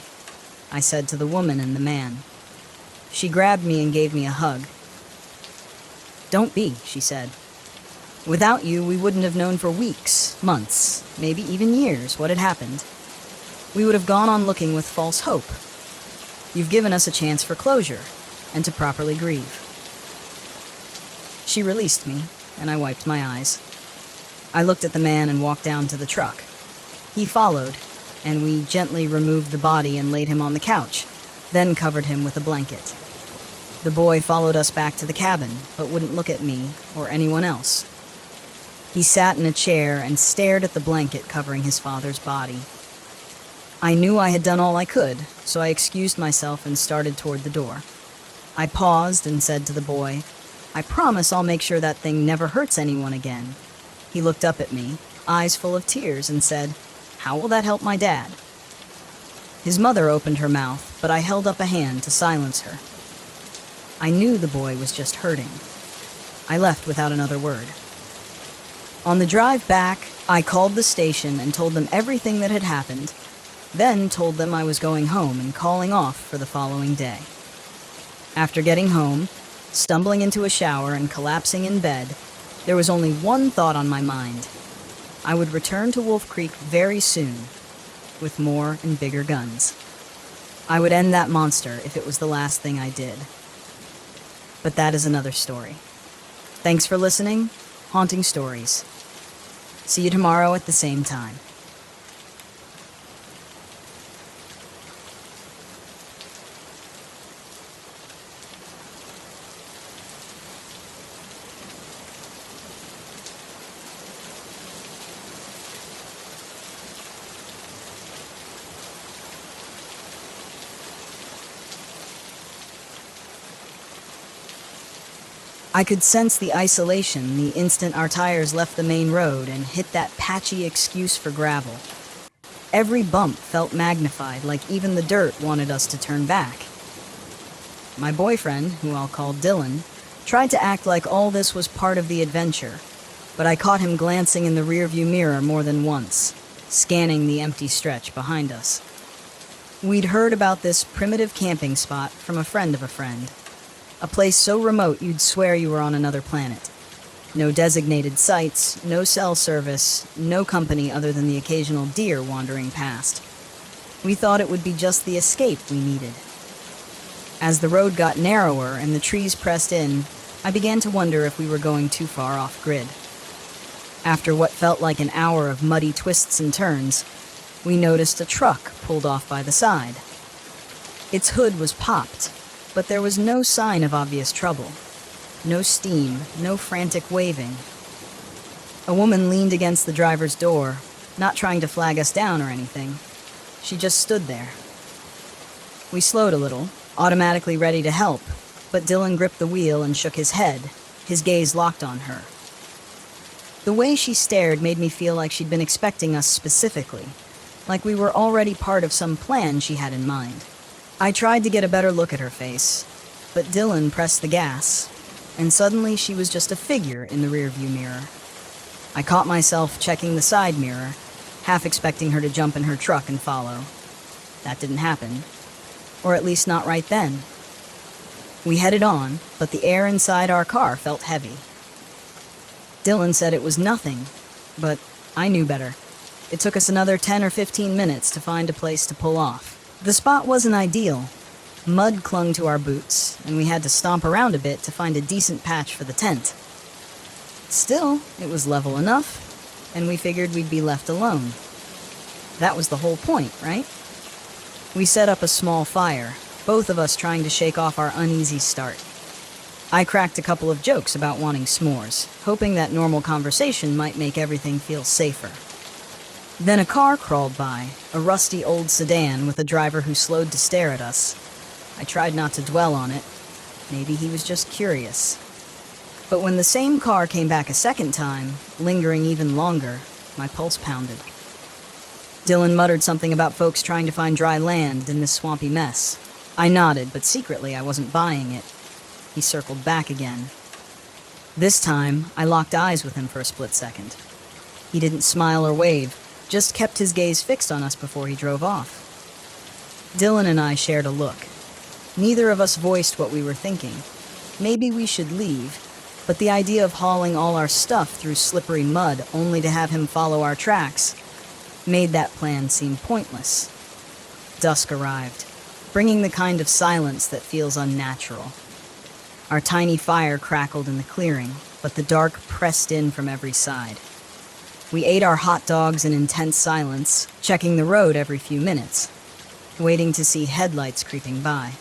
I said to the woman and the man. She grabbed me and gave me a hug. "Don't be," she said. "Without you, we wouldn't have known for weeks, months, maybe even years what had happened. We would have gone on looking with false hope. You've given us a chance for closure and to properly grieve." She released me, and I wiped my eyes. I looked at the man and walked down to the truck. He followed, and we gently removed the body and laid him on the couch, then covered him with a blanket. The boy followed us back to the cabin, but wouldn't look at me or anyone else. He sat in a chair and stared at the blanket covering his father's body. I knew I had done all I could, so I excused myself and started toward the door. I paused and said to the boy, "I promise I'll make sure that thing never hurts anyone again." He looked up at me, eyes full of tears, and said, "How will that help my dad?" His mother opened her mouth, but I held up a hand to silence her. I knew the boy was just hurting. I left without another word. On the drive back, I called the station and told them everything that had happened, then told them I was going home and calling off for the following day. After getting home, stumbling into a shower and collapsing in bed, there was only one thought on my mind. I would return to Wolf Creek very soon, with more and bigger guns. I would end that monster if it was the last thing I did. But that is another story. Thanks for listening. Haunting Stories. See you tomorrow at the same time. I could sense the isolation the instant our tires left the main road and hit that patchy excuse for gravel. Every bump felt magnified, like even the dirt wanted us to turn back. My boyfriend, who I'll call Dylan, Tried to act like all this was part of the adventure, but I caught him glancing in the rearview mirror more than once, scanning the empty stretch behind us. We'd heard about this primitive camping spot from a friend of a friend. A place so remote you'd swear you were on another planet. No designated sites, no cell service, no company other than the occasional deer wandering past. We thought it would be just the escape we needed. As the road got narrower and the trees pressed in, I began to wonder if we were going too far off grid. After what felt like an hour of muddy twists and turns, we noticed a truck pulled off by the side. Its hood was popped, but there was no sign of obvious trouble. No steam, no frantic waving. A woman leaned against the driver's door, not trying to flag us down or anything. She just stood there. We slowed a little, automatically ready to help, but Dylan gripped the wheel and shook his head, his gaze locked on her. The way she stared made me feel like she'd been expecting us specifically, like we were already part of some plan she had in mind. I tried to get a better look at her face, but Dylan pressed the gas, and suddenly she was just a figure in the rearview mirror. I caught myself checking the side mirror, half expecting her to jump in her truck and follow. That didn't happen, or at least not right then. We headed on, but the air inside our car felt heavy. Dylan said it was nothing, but I knew better. It took us another 10 or 15 minutes to find a place to pull off. The spot wasn't ideal. Mud clung to our boots, and we had to stomp around a bit to find a decent patch for the tent. Still, it was level enough, and we figured we'd be left alone. That was the whole point, right? We set up a small fire, both of us trying to shake off our uneasy start. I cracked a couple of jokes about wanting s'mores, hoping that normal conversation might make everything feel safer. Then a car crawled by, a rusty old sedan with a driver who slowed to stare at us. I tried not to dwell on it. Maybe he was just curious. But when the same car came back a second time, lingering even longer, my pulse pounded. Dylan muttered something about folks trying to find dry land in this swampy mess. I nodded, but secretly I wasn't buying it. He circled back again. This time, I locked eyes with him for a split second. He didn't smile or wave, just kept his gaze fixed on us before he drove off. Dylan and I shared a look. Neither of us voiced what we were thinking. Maybe we should leave, but the idea of hauling all our stuff through slippery mud only to have him follow our tracks made that plan seem pointless. Dusk arrived, bringing the kind of silence that feels unnatural. Our tiny fire crackled in the clearing, but the dark pressed in from every side. We ate our hot dogs in intense silence, checking the road every few minutes, waiting to see headlights creeping by.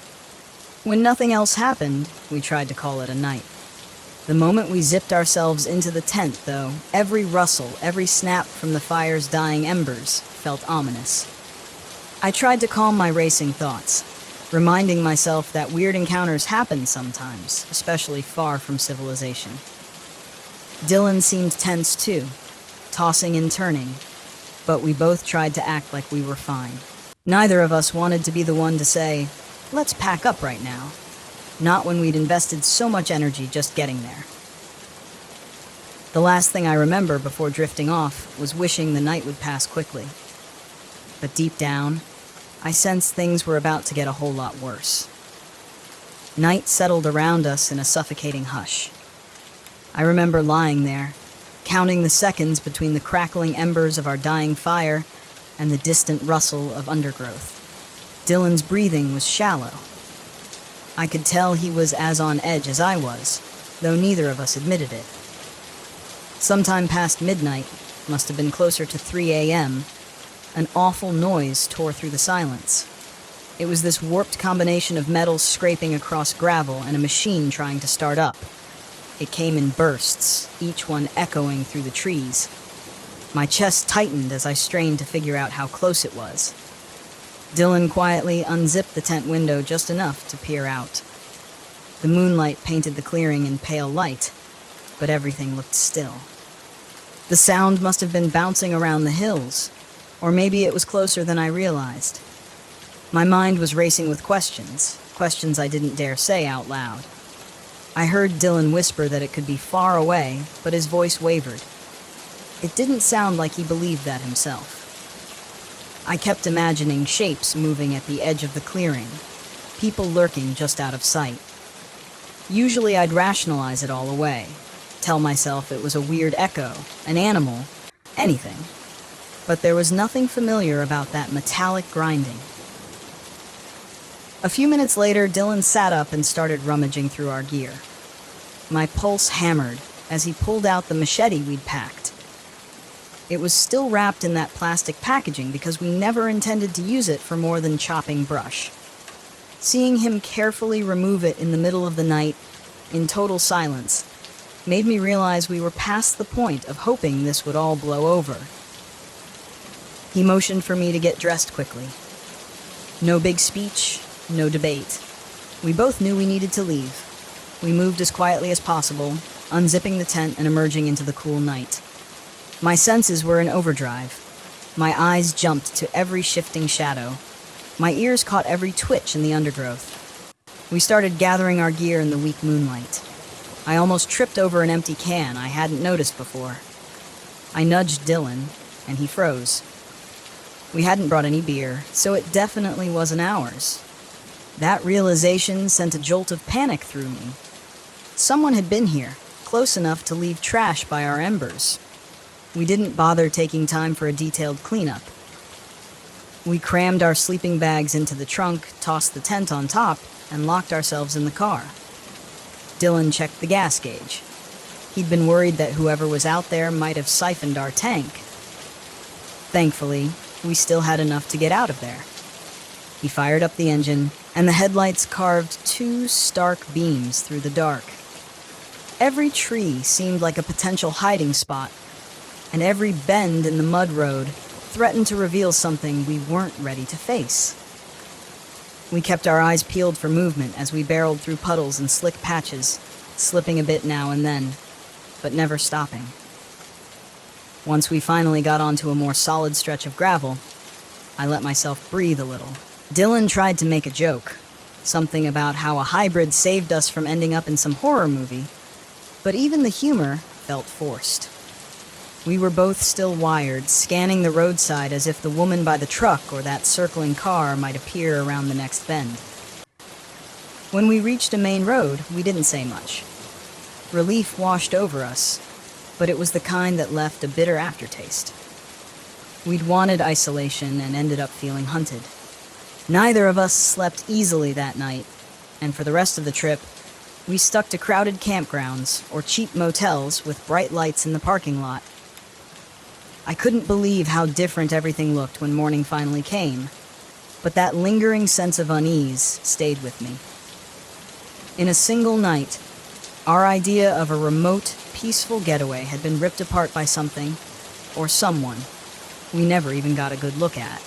When nothing else happened, we tried to call it a night. The moment we zipped ourselves into the tent, though, every rustle, every snap from the fire's dying embers felt ominous. I tried to calm my racing thoughts, reminding myself that weird encounters happen sometimes, especially far from civilization. Dylan seemed tense too, tossing and turning, but we both tried to act like we were fine. Neither of us wanted to be the one to say, "Let's pack up right now," not when we'd invested so much energy just getting there. The last thing I remember before drifting off was wishing the night would pass quickly. But deep down, I sensed things were about to get a whole lot worse. Night settled around us in a suffocating hush. I remember lying there, counting the seconds between the crackling embers of our dying fire and the distant rustle of undergrowth. Dylan's breathing was shallow. I could tell he was as on edge as I was, though neither of us admitted it. Sometime past midnight, must have been closer to 3 a.m., an awful noise tore through the silence. It was this warped combination of metals scraping across gravel and a machine trying to start up. It came in bursts, each one echoing through the trees. My chest tightened as I strained to figure out how close it was. Dylan quietly unzipped the tent window just enough to peer out. The moonlight painted the clearing in pale light, but everything looked still. The sound must have been bouncing around the hills, or maybe it was closer than I realized. My mind was racing with questions I didn't dare say out loud. I heard Dylan whisper that it could be far away, but his voice wavered. It didn't sound like he believed that himself. I kept imagining shapes moving at the edge of the clearing, people lurking just out of sight. Usually I'd rationalize it all away, tell myself it was a weird echo, an animal, anything. But there was nothing familiar about that metallic grinding. A few minutes later, Dylan sat up and started rummaging through our gear. My pulse hammered as he pulled out the machete we'd packed. It was still wrapped in that plastic packaging because we never intended to use it for more than chopping brush. Seeing him carefully remove it in the middle of the night, in total silence, made me realize we were past the point of hoping this would all blow over. He motioned for me to get dressed quickly. No big speech, no debate. We both knew we needed to leave. We moved as quietly as possible, unzipping the tent and emerging into the cool night. My senses were in overdrive. My eyes jumped to every shifting shadow. My ears caught every twitch in the undergrowth. We started gathering our gear in the weak moonlight. I almost tripped over an empty can I hadn't noticed before. I nudged Dylan, and he froze. We hadn't brought any beer, so it definitely wasn't ours. That realization sent a jolt of panic through me. Someone had been here, close enough to leave trash by our embers. We didn't bother taking time for a detailed cleanup. We crammed our sleeping bags into the trunk, tossed the tent on top, and locked ourselves in the car. Dylan checked the gas gauge. He'd been worried that whoever was out there might have siphoned our tank. Thankfully, we still had enough to get out of there. He fired up the engine, and the headlights carved two stark beams through the dark. Every tree seemed like a potential hiding spot, and every bend in the mud road threatened to reveal something we weren't ready to face. We kept our eyes peeled for movement as we barreled through puddles and slick patches, slipping a bit now and then, but never stopping. Once we finally got onto a more solid stretch of gravel, I let myself breathe a little. Dylan tried to make a joke, something about how a hybrid saved us from ending up in some horror movie, but even the humor felt forced. We were both still wired, scanning the roadside as if the woman by the truck or that circling car might appear around the next bend. When we reached a main road, we didn't say much. Relief washed over us, but it was the kind that left a bitter aftertaste. We'd wanted isolation and ended up feeling hunted. Neither of us slept easily that night, and for the rest of the trip, we stuck to crowded campgrounds or cheap motels with bright lights in the parking lot. I couldn't believe how different everything looked when morning finally came, but that lingering sense of unease stayed with me. In a single night, our idea of a remote, peaceful getaway had been ripped apart by something, or someone, we never even got a good look at.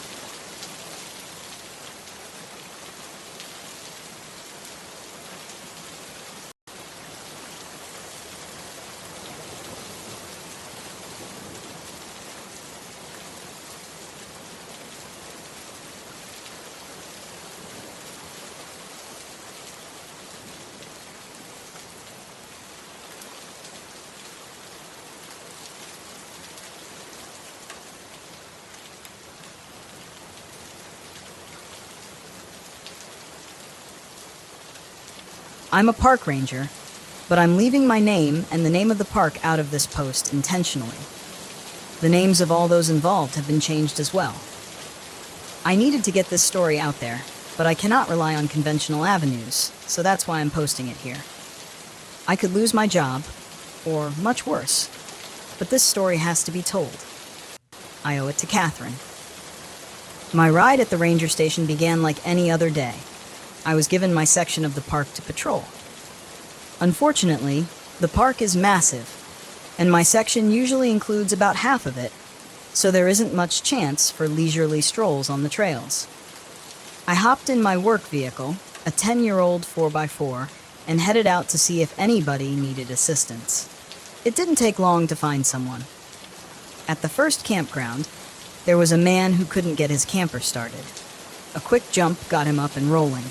I'm a park ranger, but I'm leaving my name and the name of the park out of this post intentionally. The names of all those involved have been changed as well. I needed to get this story out there, but I cannot rely on conventional avenues, so that's why I'm posting it here. I could lose my job, or much worse, but this story has to be told. I owe it to Catherine. My ride at the ranger station began like any other day. I was given my section of the park to patrol. Unfortunately, the park is massive, and my section usually includes about half of it, so there isn't much chance for leisurely strolls on the trails. I hopped in my work vehicle, a 10-year-old 4x4, and headed out to see if anybody needed assistance. It didn't take long to find someone. At the first campground, there was a man who couldn't get his camper started. A quick jump got him up and rolling.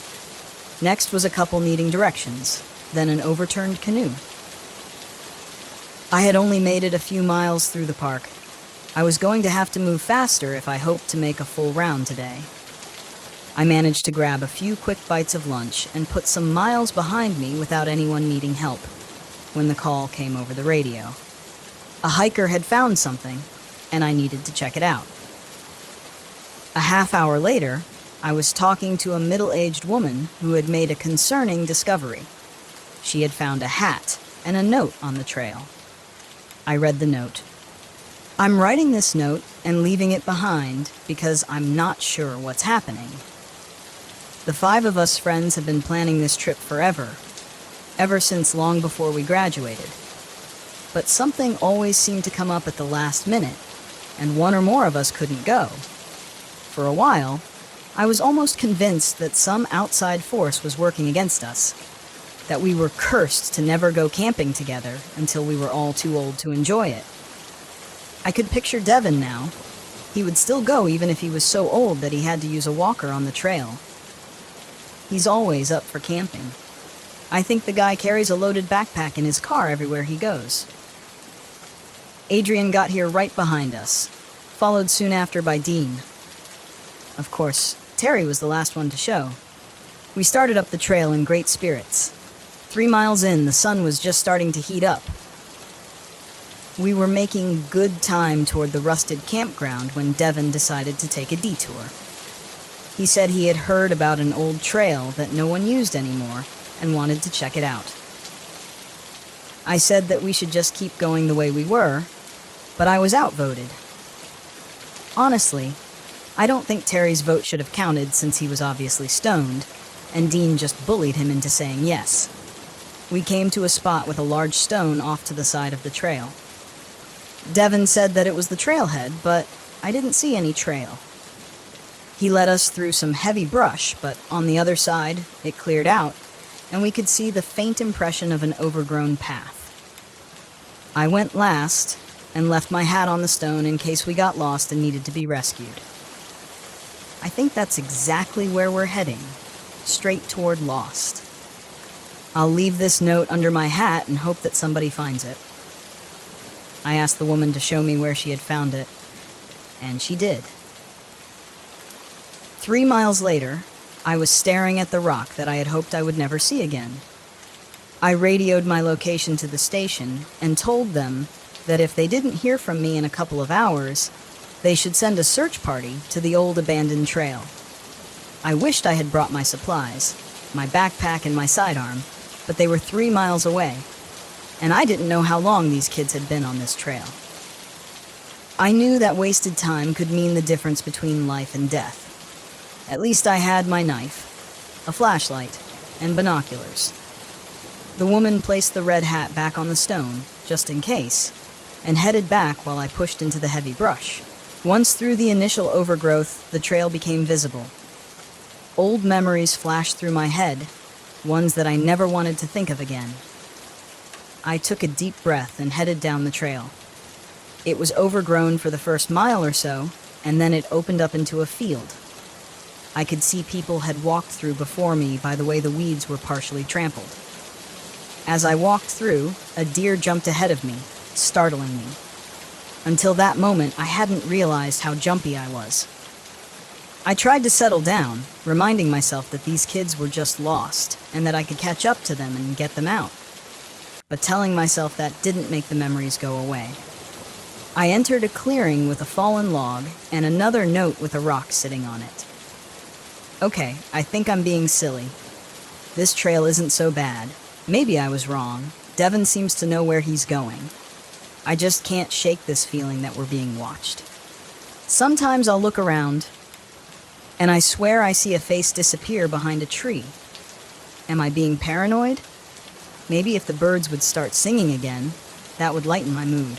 Next was a couple needing directions. then an overturned canoe. I had only made it a few miles through the park. I was going to have to move faster if I hoped to make a full round today. I managed to grab a few quick bites of lunch and put some miles behind me without anyone needing help when the call came over the radio. A hiker had found something, and I needed to check it out. A half hour later, I was talking to a middle-aged woman who had made a concerning discovery. She had found a hat and a note on the trail. I read the note. I'm writing this note and leaving it behind because I'm not sure what's happening. The 5 of us friends have been planning this trip forever, ever since long before we graduated. But something always seemed to come up at the last minute, and one or more of us couldn't go. For a while, I was almost convinced that some outside force was working against us, that we were cursed to never go camping together until we were all too old to enjoy it. I could picture Devin now. He would still go even if he was so old that he had to use a walker on the trail. He's always up for camping. I think the guy carries a loaded backpack in his car everywhere he goes. Adrian got here right behind us, followed soon after by Dean. Of course, Terry was the last one to show. We started up the trail in great spirits. 3 miles in, the sun was just starting to heat up. We were making good time toward the rusted campground when Devin decided to take a detour. He said he had heard about an old trail that no one used anymore and wanted to check it out. I said that we should just keep going the way we were, but I was outvoted. Honestly, I don't think Terry's vote should have counted since he was obviously stoned, and Dean just bullied him into saying yes. We came to a spot with a large stone off to the side of the trail. Devin said that it was the trailhead, but I didn't see any trail. He led us through some heavy brush, but on the other side, it cleared out, and we could see the faint impression of an overgrown path. I went last and left my hat on the stone in case we got lost and needed to be rescued. I think that's exactly where we're heading, straight toward Lost. I'll leave this note under my hat and hope that somebody finds it. I asked the woman to show me where she had found it, and she did. 3 miles later, I was staring at the rock that I had hoped I would never see again. I radioed my location to the station and told them that if they didn't hear from me in a couple of hours, they should send a search party to the old abandoned trail. I wished I had brought my supplies, my backpack and my sidearm, but they were 3 miles away, and I didn't know how long these kids had been on this trail. I knew that wasted time could mean the difference between life and death. At least I had my knife, a flashlight, and binoculars. The woman placed the red hat back on the stone, just in case, and headed back while I pushed into the heavy brush. Once through the initial overgrowth, the trail became visible. Old memories flashed through my head, ones that I never wanted to think of again. I took a deep breath and headed down the trail. It was overgrown for the first mile or so, and then it opened up into a field. I could see people had walked through before me by the way the weeds were partially trampled. As I walked through, a deer jumped ahead of me, startling me. Until that moment, I hadn't realized how jumpy I was. I tried to settle down, reminding myself that these kids were just lost, and that I could catch up to them and get them out. But telling myself that didn't make the memories go away. I entered a clearing with a fallen log and another note with a rock sitting on it. Okay, I think I'm being silly. This trail isn't so bad. Maybe I was wrong. Devin seems to know where he's going. I just can't shake this feeling that we're being watched. Sometimes I'll look around, and I swear I see a face disappear behind a tree. Am I being paranoid? Maybe if the birds would start singing again, that would lighten my mood.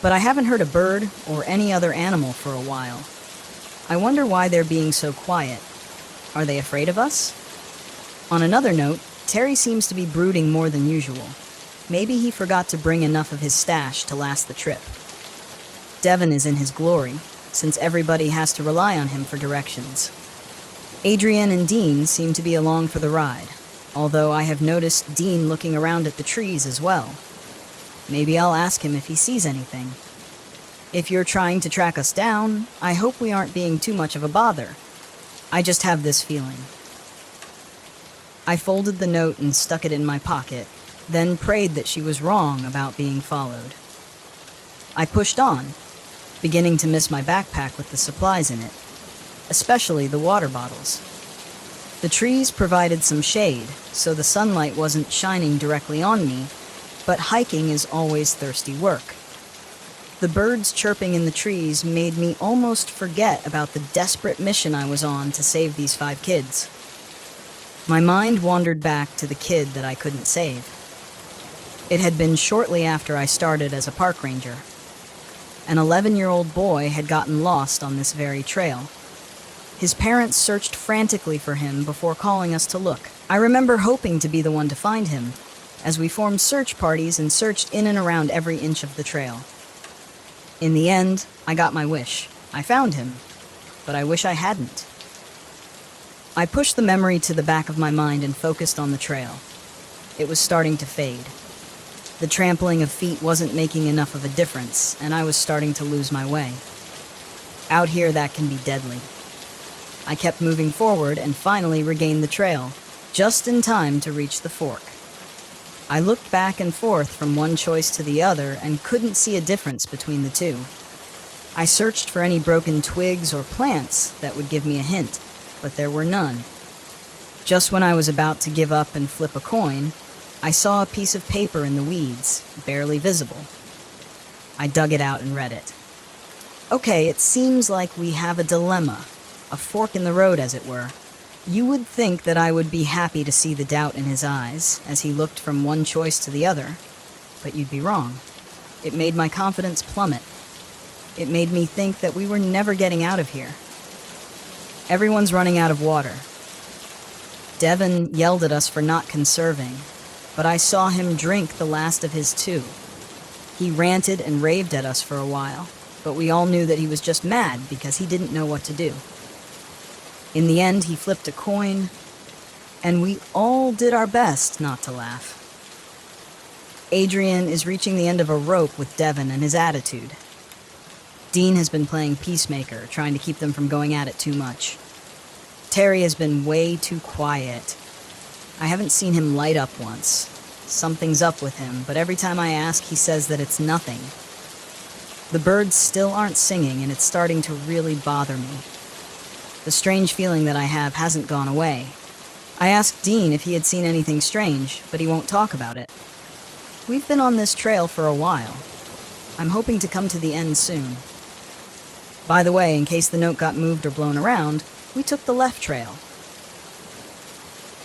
But I haven't heard a bird or any other animal for a while. I wonder why they're being so quiet. Are they afraid of us? On another note, Terry seems to be brooding more than usual. Maybe he forgot to bring enough of his stash to last the trip. Devin is in his glory, since everybody has to rely on him for directions. Adrian and Dean seem to be along for the ride. although I have noticed Dean looking around at the trees as well. Maybe I'll ask him if he sees anything. If you're trying to track us down, I hope we aren't being too much of a bother. I just have this feeling. I folded the note and stuck it in my pocket, then prayed that she was wrong about being followed. I pushed on, beginning to miss my backpack with the supplies in it, especially the water bottles. The trees provided some shade, so the sunlight wasn't shining directly on me, but hiking is always thirsty work. The birds chirping in the trees made me almost forget about the desperate mission I was on to save these 5 kids. My mind wandered back to the kid that I couldn't save. It had been shortly after I started as a park ranger. An 11-year-old boy had gotten lost on this very trail. His parents searched frantically for him before calling us to look. I remember hoping to be the one to find him, as we formed search parties and searched in and around every inch of the trail. In the end, I got my wish. I found him, but I wish I hadn't. I pushed the memory to the back of my mind and focused on the trail. It was starting to fade. The trampling of feet wasn't making enough of a difference, and I was starting to lose my way. Out here, that can be deadly. I kept moving forward and finally regained the trail, just in time to reach the fork. I looked back and forth from one choice to the other and couldn't see a difference between the two. I searched for any broken twigs or plants that would give me a hint, but there were none. Just when I was about to give up and flip a coin, I saw a piece of paper in the weeds, barely visible. I dug it out and read it. Okay, it seems like we have a dilemma, a fork in the road, as it were. You would think that I would be happy to see the doubt in his eyes as he looked from one choice to the other, but you'd be wrong. It made my confidence plummet. It made me think that we were never getting out of here. Everyone's running out of water. Devin yelled at us for not conserving, but I saw him drink the last of his too. He ranted and raved at us for a while, but we all knew that he was just mad because he didn't know what to do. In the end, he flipped a coin, and we all did our best not to laugh. Adrian is reaching the end of a rope with Devin and his attitude. Dean has been playing peacemaker, trying to keep them from going at it too much. Terry has been way too quiet. I haven't seen him light up once. Something's up with him, but every time I ask, he says that it's nothing. The birds still aren't singing, and it's starting to really bother me. The strange feeling that I have hasn't gone away. I asked Dean if he had seen anything strange, but he won't talk about it. We've been on this trail for a while. I'm hoping to come to the end soon. By the way, in case the note got moved or blown around, we took the left trail.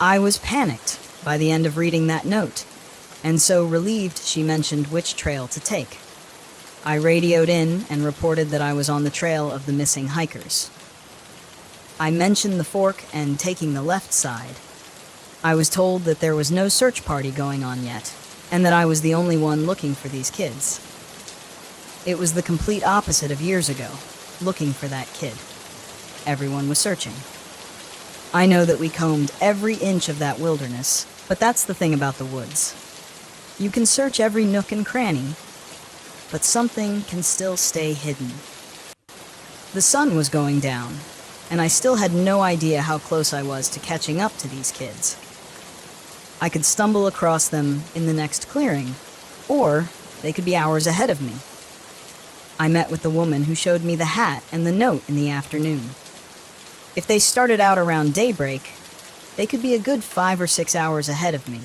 I was panicked by the end of reading that note, and so relieved she mentioned which trail to take. I radioed in and reported that I was on the trail of the missing hikers. I mentioned the fork and taking the left side. I was told that there was no search party going on yet, and that I was the only one looking for these kids. It was the complete opposite of years ago, looking for that kid. Everyone was searching. I know that we combed every inch of that wilderness, but that's the thing about the woods. You can search every nook and cranny, but something can still stay hidden. The sun was going down, and I still had no idea how close I was to catching up to these kids. I could stumble across them in the next clearing, or they could be hours ahead of me. I met with the woman who showed me the hat and the note in the afternoon. If they started out around daybreak, they could be a good 5 or 6 hours ahead of me.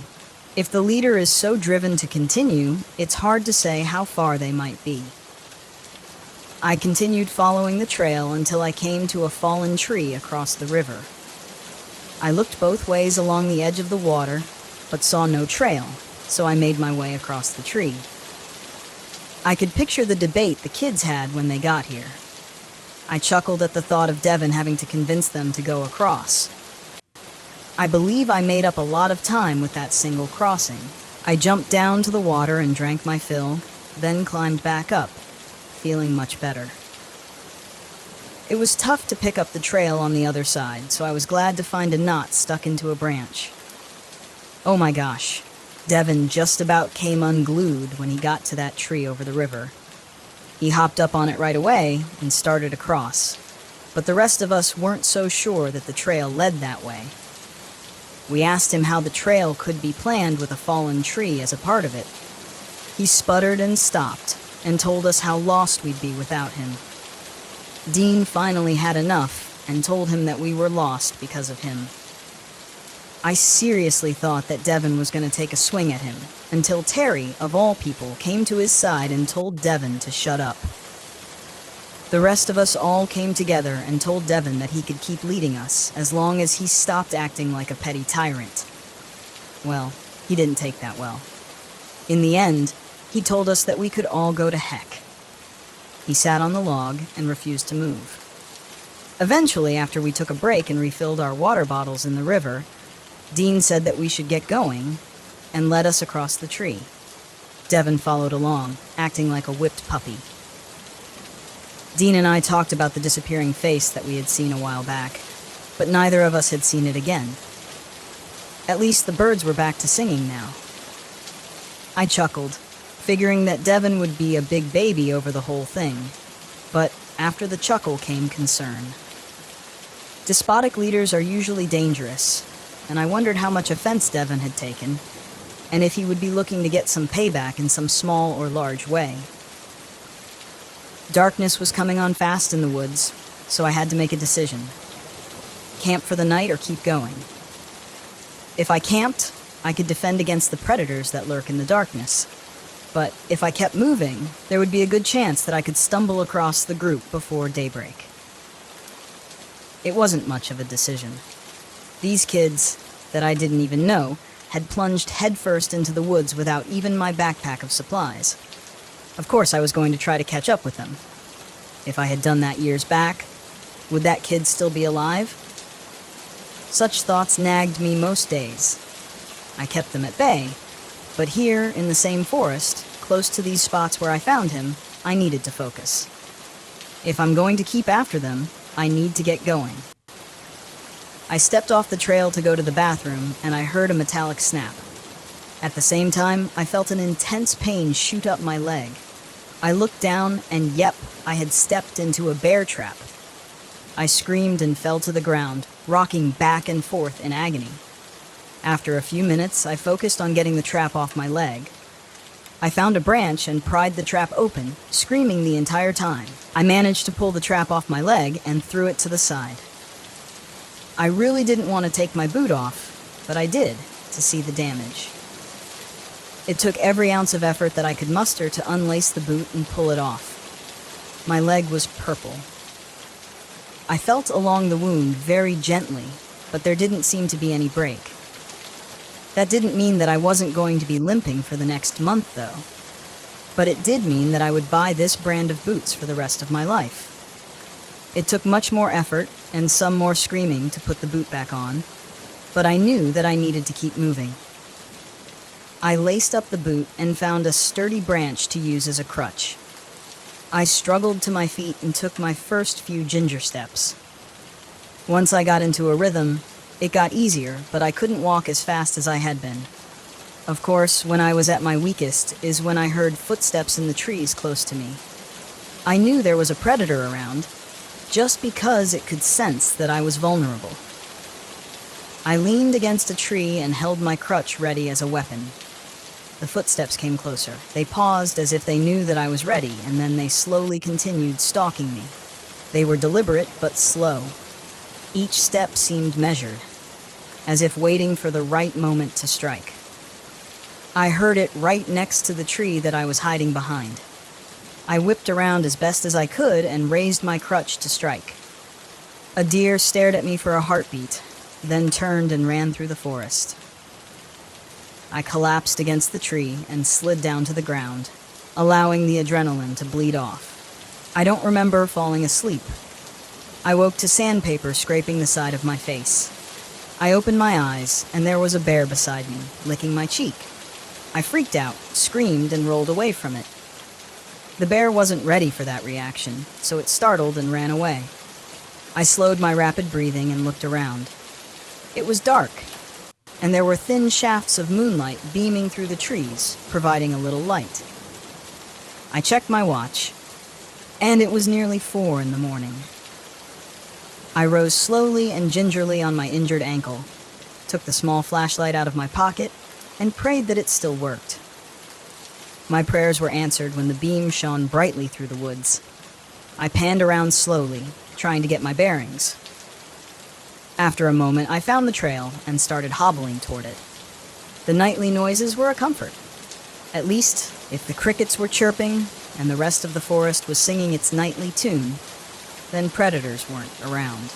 If the leader is so driven to continue, it's hard to say how far they might be. I continued following the trail until I came to a fallen tree across the river. I looked both ways along the edge of the water, but saw no trail, so I made my way across the tree. I could picture the debate the kids had when they got here. I chuckled at the thought of Devin having to convince them to go across. I believe I made up a lot of time with that single crossing. I jumped down to the water and drank my fill, then climbed back up, feeling much better. It was tough to pick up the trail on the other side, so I was glad to find a knot stuck into a branch. Oh my gosh. Devin just about came unglued when he got to that tree over the river. He hopped up on it right away and started across, but the rest of us weren't so sure that the trail led that way. We asked him how the trail could be planned with a fallen tree as a part of it. He sputtered and stopped and told us how lost we'd be without him. Dean finally had enough and told him that we were lost because of him. I seriously thought that Devin was going to take a swing at him, until Terry, of all people, came to his side and told Devin to shut up. The rest of us all came together and told Devin that he could keep leading us as long as he stopped acting like a petty tyrant. Well, he didn't take that well. In the end, he told us that we could all go to heck. He sat on the log and refused to move. Eventually, after we took a break and refilled our water bottles in the river, Dean said that we should get going and led us across the tree. Devin followed along, acting like a whipped puppy. Dean and I talked about the disappearing face that we had seen a while back, but neither of us had seen it again. At least the birds were back to singing now. I chuckled, figuring that Devin would be a big baby over the whole thing, but after the chuckle came concern. Despotic leaders are usually dangerous, and I wondered how much offense Devin had taken, and if he would be looking to get some payback in some small or large way. Darkness was coming on fast in the woods, so I had to make a decision. Camp for the night or keep going. If I camped, I could defend against the predators that lurk in the darkness. But if I kept moving, there would be a good chance that I could stumble across the group before daybreak. It wasn't much of a decision. These kids, that I didn't even know, had plunged headfirst into the woods without even my backpack of supplies. Of course I was going to try to catch up with them. If I had done that years back, would that kid still be alive? Such thoughts nagged me most days. I kept them at bay, but here, in the same forest, close to these spots where I found him, I needed to focus. If I'm going to keep after them, I need to get going. I stepped off the trail to go to the bathroom, and I heard a metallic snap. At the same time, I felt an intense pain shoot up my leg. I looked down, and yep, I had stepped into a bear trap. I screamed and fell to the ground, rocking back and forth in agony. After a few minutes, I focused on getting the trap off my leg. I found a branch and pried the trap open, screaming the entire time. I managed to pull the trap off my leg and threw it to the side. I really didn't want to take my boot off, but I did, to see the damage. It took every ounce of effort that I could muster to unlace the boot and pull it off. My leg was purple. I felt along the wound very gently, but there didn't seem to be any break. That didn't mean that I wasn't going to be limping for the next month, though. But it did mean that I would buy this brand of boots for the rest of my life. It took much more effort and some more screaming to put the boot back on, but I knew that I needed to keep moving. I laced up the boot and found a sturdy branch to use as a crutch. I struggled to my feet and took my first few ginger steps. Once I got into a rhythm, it got easier, but I couldn't walk as fast as I had been. Of course, when I was at my weakest is when I heard footsteps in the trees close to me. I knew there was a predator around, just because it could sense that I was vulnerable. I leaned against a tree and held my crutch ready as a weapon. The footsteps came closer. They paused as if they knew that I was ready, and then they slowly continued stalking me. They were deliberate but slow. Each step seemed measured, as if waiting for the right moment to strike. I heard it right next to the tree that I was hiding behind. I whipped around as best as I could and raised my crutch to strike. A deer stared at me for a heartbeat, then turned and ran through the forest. I collapsed against the tree and slid down to the ground, allowing the adrenaline to bleed off. I don't remember falling asleep. I woke to sandpaper scraping the side of my face. I opened my eyes, and there was a bear beside me, licking my cheek. I freaked out, screamed, and rolled away from it. The bear wasn't ready for that reaction, so it startled and ran away. I slowed my rapid breathing and looked around. It was dark. and there were thin shafts of moonlight beaming through the trees, providing a little light. I checked my watch, and it was nearly 4 in the morning. I rose slowly and gingerly on my injured ankle, took the small flashlight out of my pocket, and prayed that it still worked. My prayers were answered when the beam shone brightly through the woods. I panned around slowly, trying to get my bearings. After a moment, I found the trail and started hobbling toward it. The nightly noises were a comfort. At least, if the crickets were chirping and the rest of the forest was singing its nightly tune, then predators weren't around.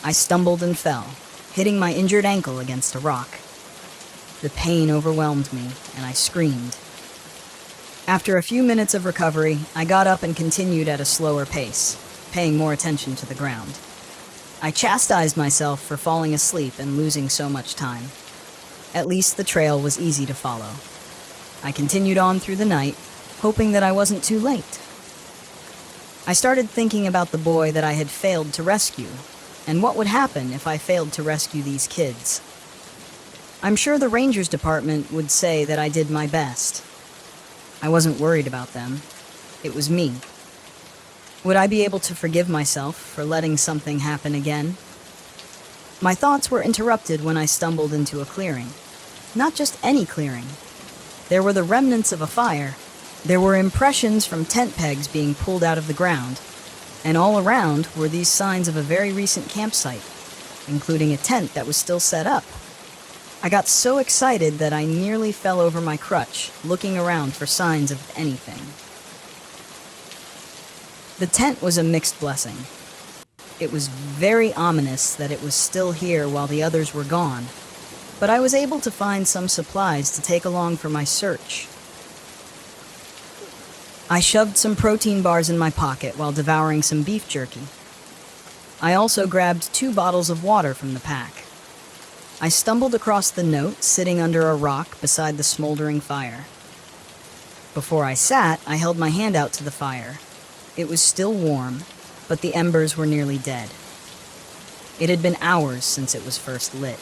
I stumbled and fell, hitting my injured ankle against a rock. The pain overwhelmed me, and I screamed. After a few minutes of recovery, I got up and continued at a slower pace, paying more attention to the ground. I chastised myself for falling asleep and losing so much time. At least the trail was easy to follow. I continued on through the night, hoping that I wasn't too late. I started thinking about the boy that I had failed to rescue, and what would happen if I failed to rescue these kids. I'm sure the Rangers Department would say that I did my best. I wasn't worried about them. It was me. Would I be able to forgive myself for letting something happen again? My thoughts were interrupted when I stumbled into a clearing. Not just any clearing. There were the remnants of a fire. There were impressions from tent pegs being pulled out of the ground. And all around were these signs of a very recent campsite, including a tent that was still set up. I got so excited that I nearly fell over my crutch, looking around for signs of anything. The tent was a mixed blessing. It was very ominous that it was still here while the others were gone, but I was able to find some supplies to take along for my search. I shoved some protein bars in my pocket while devouring some beef jerky. I also grabbed 2 bottles of water from the pack. I stumbled across the note sitting under a rock beside the smoldering fire. Before I sat, I held my hand out to the fire. It was still warm, but the embers were nearly dead. It had been hours since it was first lit.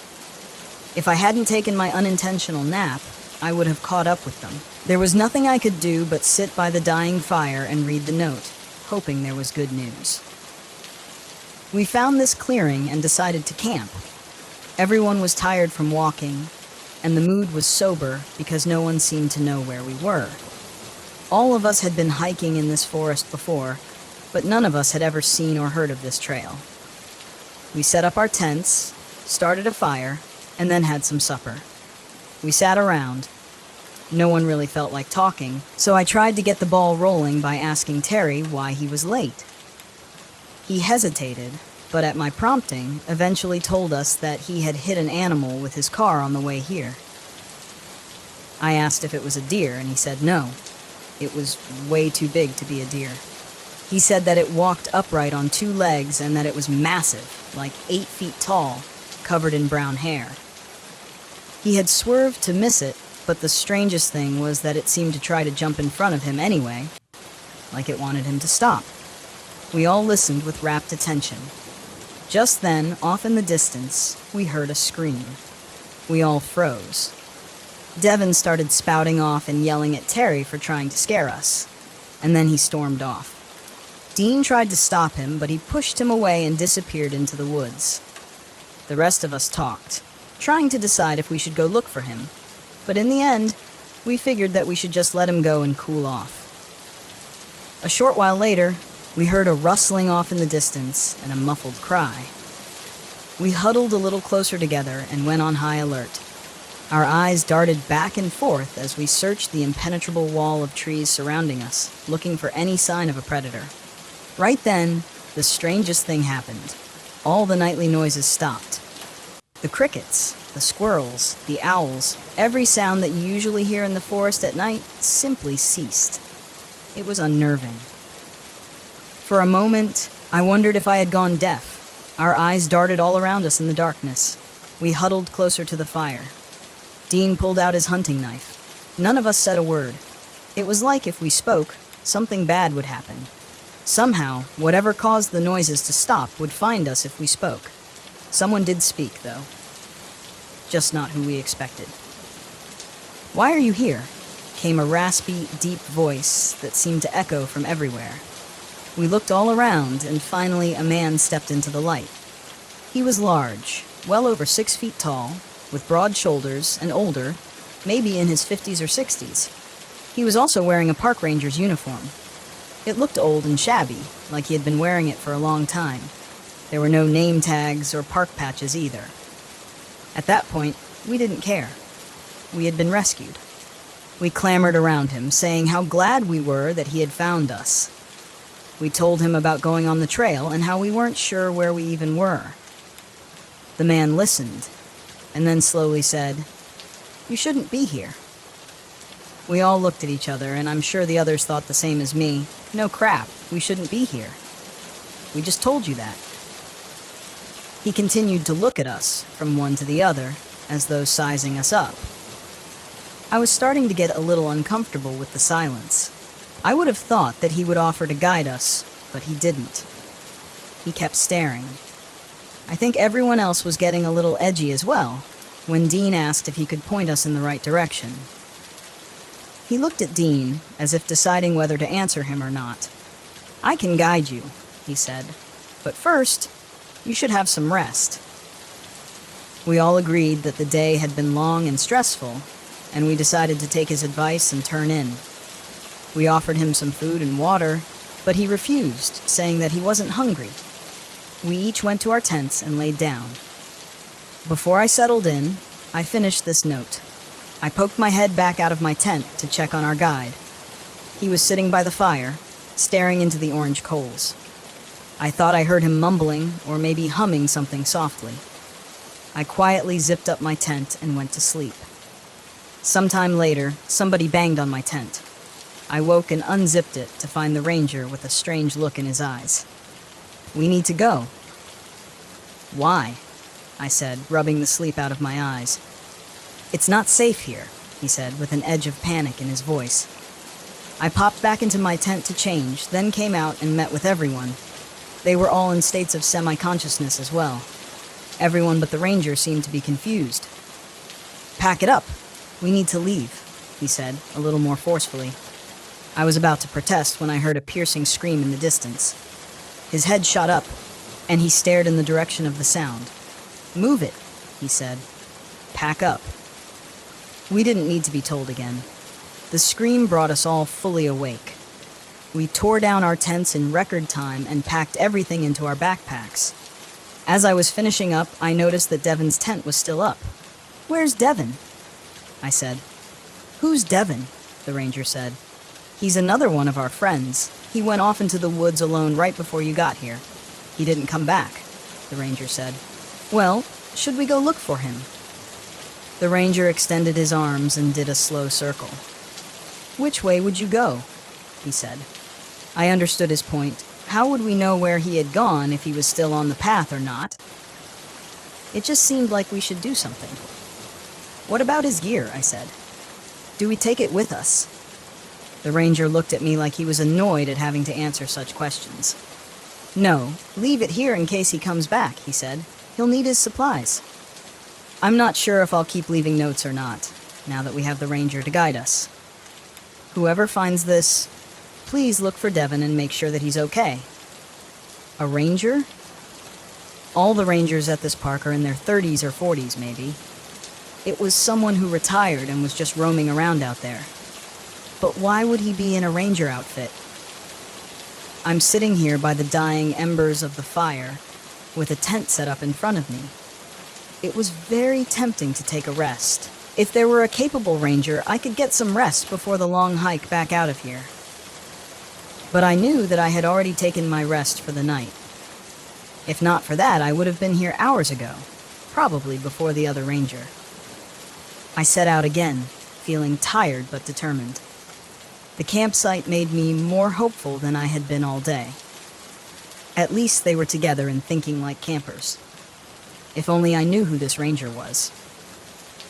If I hadn't taken my unintentional nap, I would have caught up with them. There was nothing I could do but sit by the dying fire and read the note, hoping there was good news. We found this clearing and decided to camp. Everyone was tired from walking, and the mood was sober because no one seemed to know where we were. All of us had been hiking in this forest before, but none of us had ever seen or heard of this trail. We set up our tents, started a fire, and then had some supper. We sat around. No one really felt like talking, so I tried to get the ball rolling by asking Terry why he was late. He hesitated, but at my prompting, eventually told us that he had hit an animal with his car on the way here. I asked if it was a deer, and he said no. It was way too big to be a deer. He said that it walked upright on 2 legs and that it was massive, like 8 feet tall, covered in brown hair. He had swerved to miss it, but the strangest thing was that it seemed to try to jump in front of him anyway, like it wanted him to stop. We all listened with rapt attention. Just then, off in the distance, we heard a scream. We all froze. Devin started spouting off and yelling at Terry for trying to scare us, and then he stormed off. Dean tried to stop him, but he pushed him away and disappeared into the woods. The rest of us talked, trying to decide if we should go look for him, but in the end, we figured that we should just let him go and cool off. A short while later, we heard a rustling off in the distance and a muffled cry. We huddled a little closer together and went on high alert. Our eyes darted back and forth as we searched the impenetrable wall of trees surrounding us, looking for any sign of a predator. Right then, the strangest thing happened. All the nightly noises stopped. The crickets, the squirrels, the owls, every sound that you usually hear in the forest at night simply ceased. It was unnerving. For a moment, I wondered if I had gone deaf. Our eyes darted all around us in the darkness. We huddled closer to the fire. Dean pulled out his hunting knife. None of us said a word. It was like if we spoke, something bad would happen. Somehow, whatever caused the noises to stop would find us if we spoke. Someone did speak, though. just not who we expected. "Why are you here?" came a raspy, deep voice that seemed to echo from everywhere. We looked all around, and finally a man stepped into the light. He was large, well over 6 feet tall, with broad shoulders and older, maybe in his 50s or 60s. He was also wearing a park ranger's uniform. It looked old and shabby, like he had been wearing it for a long time. There were no name tags or park patches either. At that point, we didn't care. We had been rescued. We clamored around him, saying how glad we were that he had found us. We told him about going on the trail and how we weren't sure where we even were. The man listened, and then slowly said, "You shouldn't be here." We all looked at each other, and I'm sure the others thought the same as me. No crap, we shouldn't be here. We just told you that. He continued to look at us, from one to the other, as though sizing us up. I was starting to get a little uncomfortable with the silence. I would have thought that he would offer to guide us, but he didn't. He kept staring. I think everyone else was getting a little edgy as well, when Dean asked if he could point us in the right direction. He looked at Dean, as if deciding whether to answer him or not. "I can guide you," he said, "but first, you should have some rest." We all agreed that the day had been long and stressful, and we decided to take his advice and turn in. We offered him some food and water, but he refused, saying that he wasn't hungry. We each went to our tents and laid down. Before I settled in, I finished this note. I poked my head back out of my tent to check on our guide. He was sitting by the fire, staring into the orange coals. I thought I heard him mumbling or maybe humming something softly. I quietly zipped up my tent and went to sleep. Sometime later, somebody banged on my tent. I woke and unzipped it to find the ranger with a strange look in his eyes. "We need to go." "Why?" I said, rubbing the sleep out of my eyes. "It's not safe here," he said, with an edge of panic in his voice. I popped back into my tent to change, then came out and met with everyone. They were all in states of semi-consciousness as well. Everyone but the ranger seemed to be confused. "Pack it up. We need to leave," he said, a little more forcefully. I was about to protest when I heard a piercing scream in the distance. His head shot up, and he stared in the direction of the sound. "Move it," he said. "Pack up." We didn't need to be told again. The scream brought us all fully awake. We tore down our tents in record time and packed everything into our backpacks. As I was finishing up, I noticed that Devon's tent was still up. "Where's Devon?" I said. "Who's Devon?" the ranger said. "He's another one of our friends. He went off into the woods alone right before you got here. He didn't come back," the ranger said. "Well, should we go look for him?" The ranger extended his arms and did a slow circle. "Which way would you go?" he said. I understood his point. How would we know where he had gone if he was still on the path or not? It just seemed like we should do something. "What about his gear?" I said. "Do we take it with us?" The ranger looked at me like he was annoyed at having to answer such questions. "No, leave it here in case he comes back," he said. "He'll need his supplies." I'm not sure if I'll keep leaving notes or not, now that we have the ranger to guide us. Whoever finds this, please look for Devon and make sure that he's okay. A ranger? All the rangers at this park are in their 30s or 40s, maybe. It was someone who retired and was just roaming around out there. But why would he be in a ranger outfit? I'm sitting here by the dying embers of the fire, with a tent set up in front of me. It was very tempting to take a rest. If there were a capable ranger, I could get some rest before the long hike back out of here. But I knew that I had already taken my rest for the night. If not for that, I would have been here hours ago, probably before the other ranger. I set out again, feeling tired but determined. The campsite made me more hopeful than I had been all day. At least they were together and thinking like campers. If only I knew who this ranger was.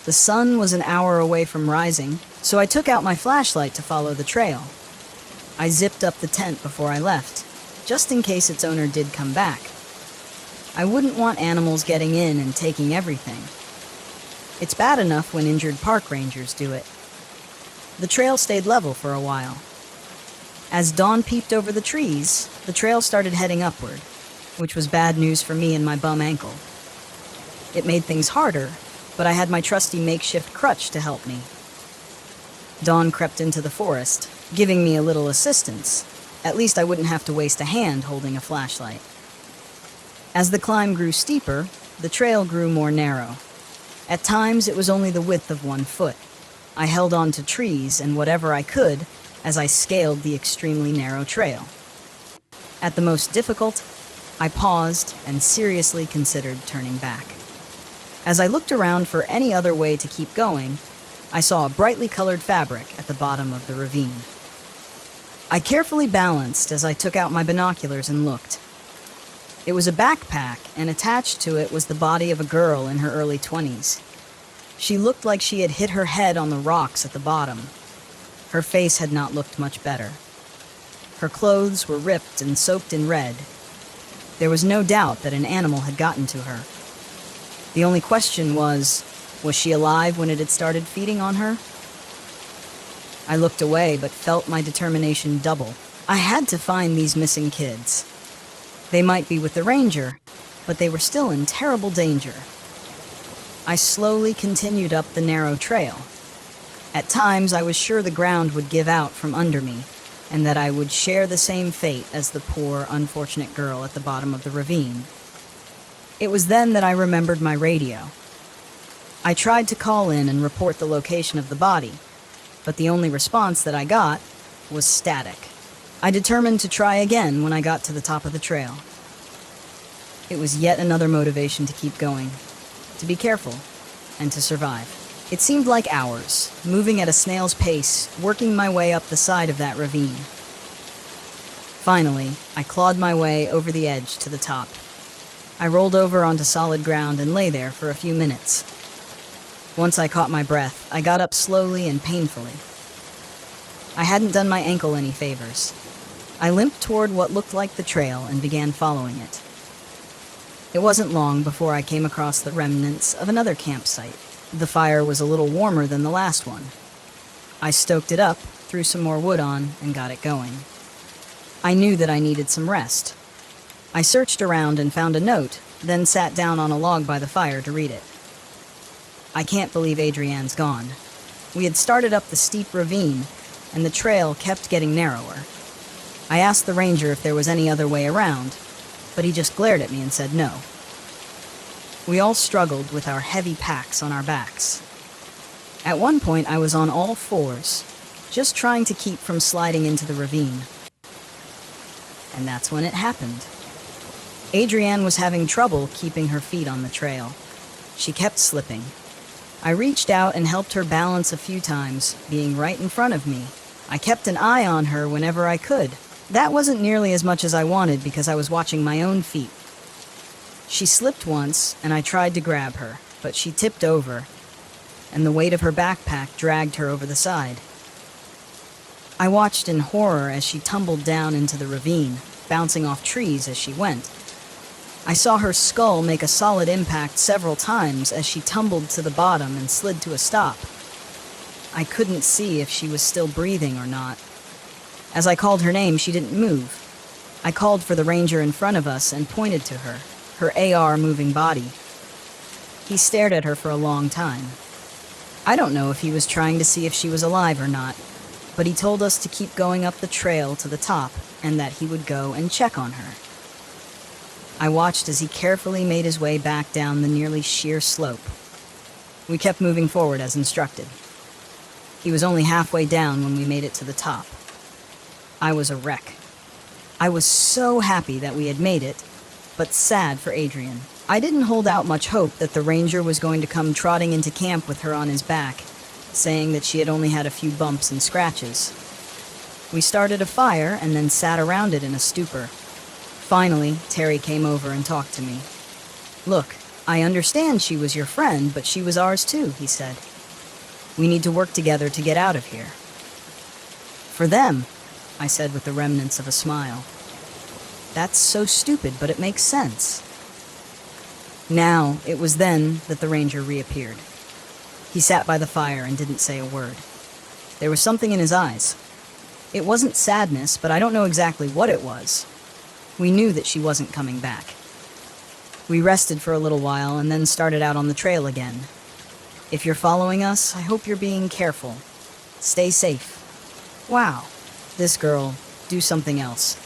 The sun was an hour away from rising, so I took out my flashlight to follow the trail. I zipped up the tent before I left, just in case its owner did come back. I wouldn't want animals getting in and taking everything. It's bad enough when injured park rangers do it. The trail stayed level for a while. As dawn peeped over the trees, the trail started heading upward, which was bad news for me and my bum ankle. It made things harder, but I had my trusty makeshift crutch to help me. Dawn crept into the forest, giving me a little assistance. At least I wouldn't have to waste a hand holding a flashlight. As the climb grew steeper, the trail grew more narrow. At times, it was only the width of 1 foot. I held on to trees and whatever I could as I scaled the extremely narrow trail. At the most difficult, I paused and seriously considered turning back. As I looked around for any other way to keep going, I saw a brightly colored fabric at the bottom of the ravine. I carefully balanced as I took out my binoculars and looked. It was a backpack, and attached to it was the body of a girl in her early 20s. She looked like she had hit her head on the rocks at the bottom. Her face had not looked much better. Her clothes were ripped and soaked in red. There was no doubt that an animal had gotten to her. The only question was she alive when it had started feeding on her? I looked away but felt my determination double. I had to find these missing kids. They might be with the ranger, but they were still in terrible danger. I slowly continued up the narrow trail. At times, I was sure the ground would give out from under me, and that I would share the same fate as the poor, unfortunate girl at the bottom of the ravine. It was then that I remembered my radio. I tried to call in and report the location of the body, but the only response that I got was static. I determined to try again when I got to the top of the trail. It was yet another motivation to keep going, to be careful, and to survive. It seemed like hours, moving at a snail's pace, working my way up the side of that ravine. Finally, I clawed my way over the edge to the top. I rolled over onto solid ground and lay there for a few minutes. Once I caught my breath, I got up slowly and painfully. I hadn't done my ankle any favors. I limped toward what looked like the trail and began following it. It wasn't long before I came across the remnants of another campsite. The fire was a little warmer than the last one. I stoked it up, threw some more wood on, and got it going. I knew that I needed some rest. I searched around and found a note, then sat down on a log by the fire to read it. I can't believe Adrienne's gone. We had started up the steep ravine, and the trail kept getting narrower. I asked the ranger if there was any other way around, but he just glared at me and said no. We all struggled with our heavy packs on our backs. At one point, I was on all fours, just trying to keep from sliding into the ravine. And that's when it happened. Adrienne was having trouble keeping her feet on the trail. She kept slipping. I reached out and helped her balance a few times, being right in front of me. I kept an eye on her whenever I could. That wasn't nearly as much as I wanted because I was watching my own feet. She slipped once, and I tried to grab her, but she tipped over, and the weight of her backpack dragged her over the side. I watched in horror as she tumbled down into the ravine, bouncing off trees as she went. I saw her skull make a solid impact several times as she tumbled to the bottom and slid to a stop. I couldn't see if she was still breathing or not. As I called her name, she didn't move. I called for the ranger in front of us and pointed to her AR moving body. He stared at her for a long time. I don't know if he was trying to see if she was alive or not, but he told us to keep going up the trail to the top and that he would go and check on her. I watched as he carefully made his way back down the nearly sheer slope. We kept moving forward as instructed. He was only halfway down when we made it to the top. I was a wreck. I was so happy that we had made it, but sad for Adrienne. I didn't hold out much hope that the ranger was going to come trotting into camp with her on his back, saying that she had only had a few bumps and scratches. We started a fire and then sat around it in a stupor. Finally, Terry came over and talked to me. "Look, I understand she was your friend, but she was ours too," he said. "We need to work together to get out of here." "For them," I said with the remnants of a smile. "That's so stupid, but it makes sense." Now, it was then that the ranger reappeared. He sat by the fire and didn't say a word. There was something in his eyes. It wasn't sadness, but I don't know exactly what it was. We knew that she wasn't coming back. We rested for a little while and then started out on the trail again. If you're following us, I hope you're being careful. Stay safe. Wow, this girl, do something else.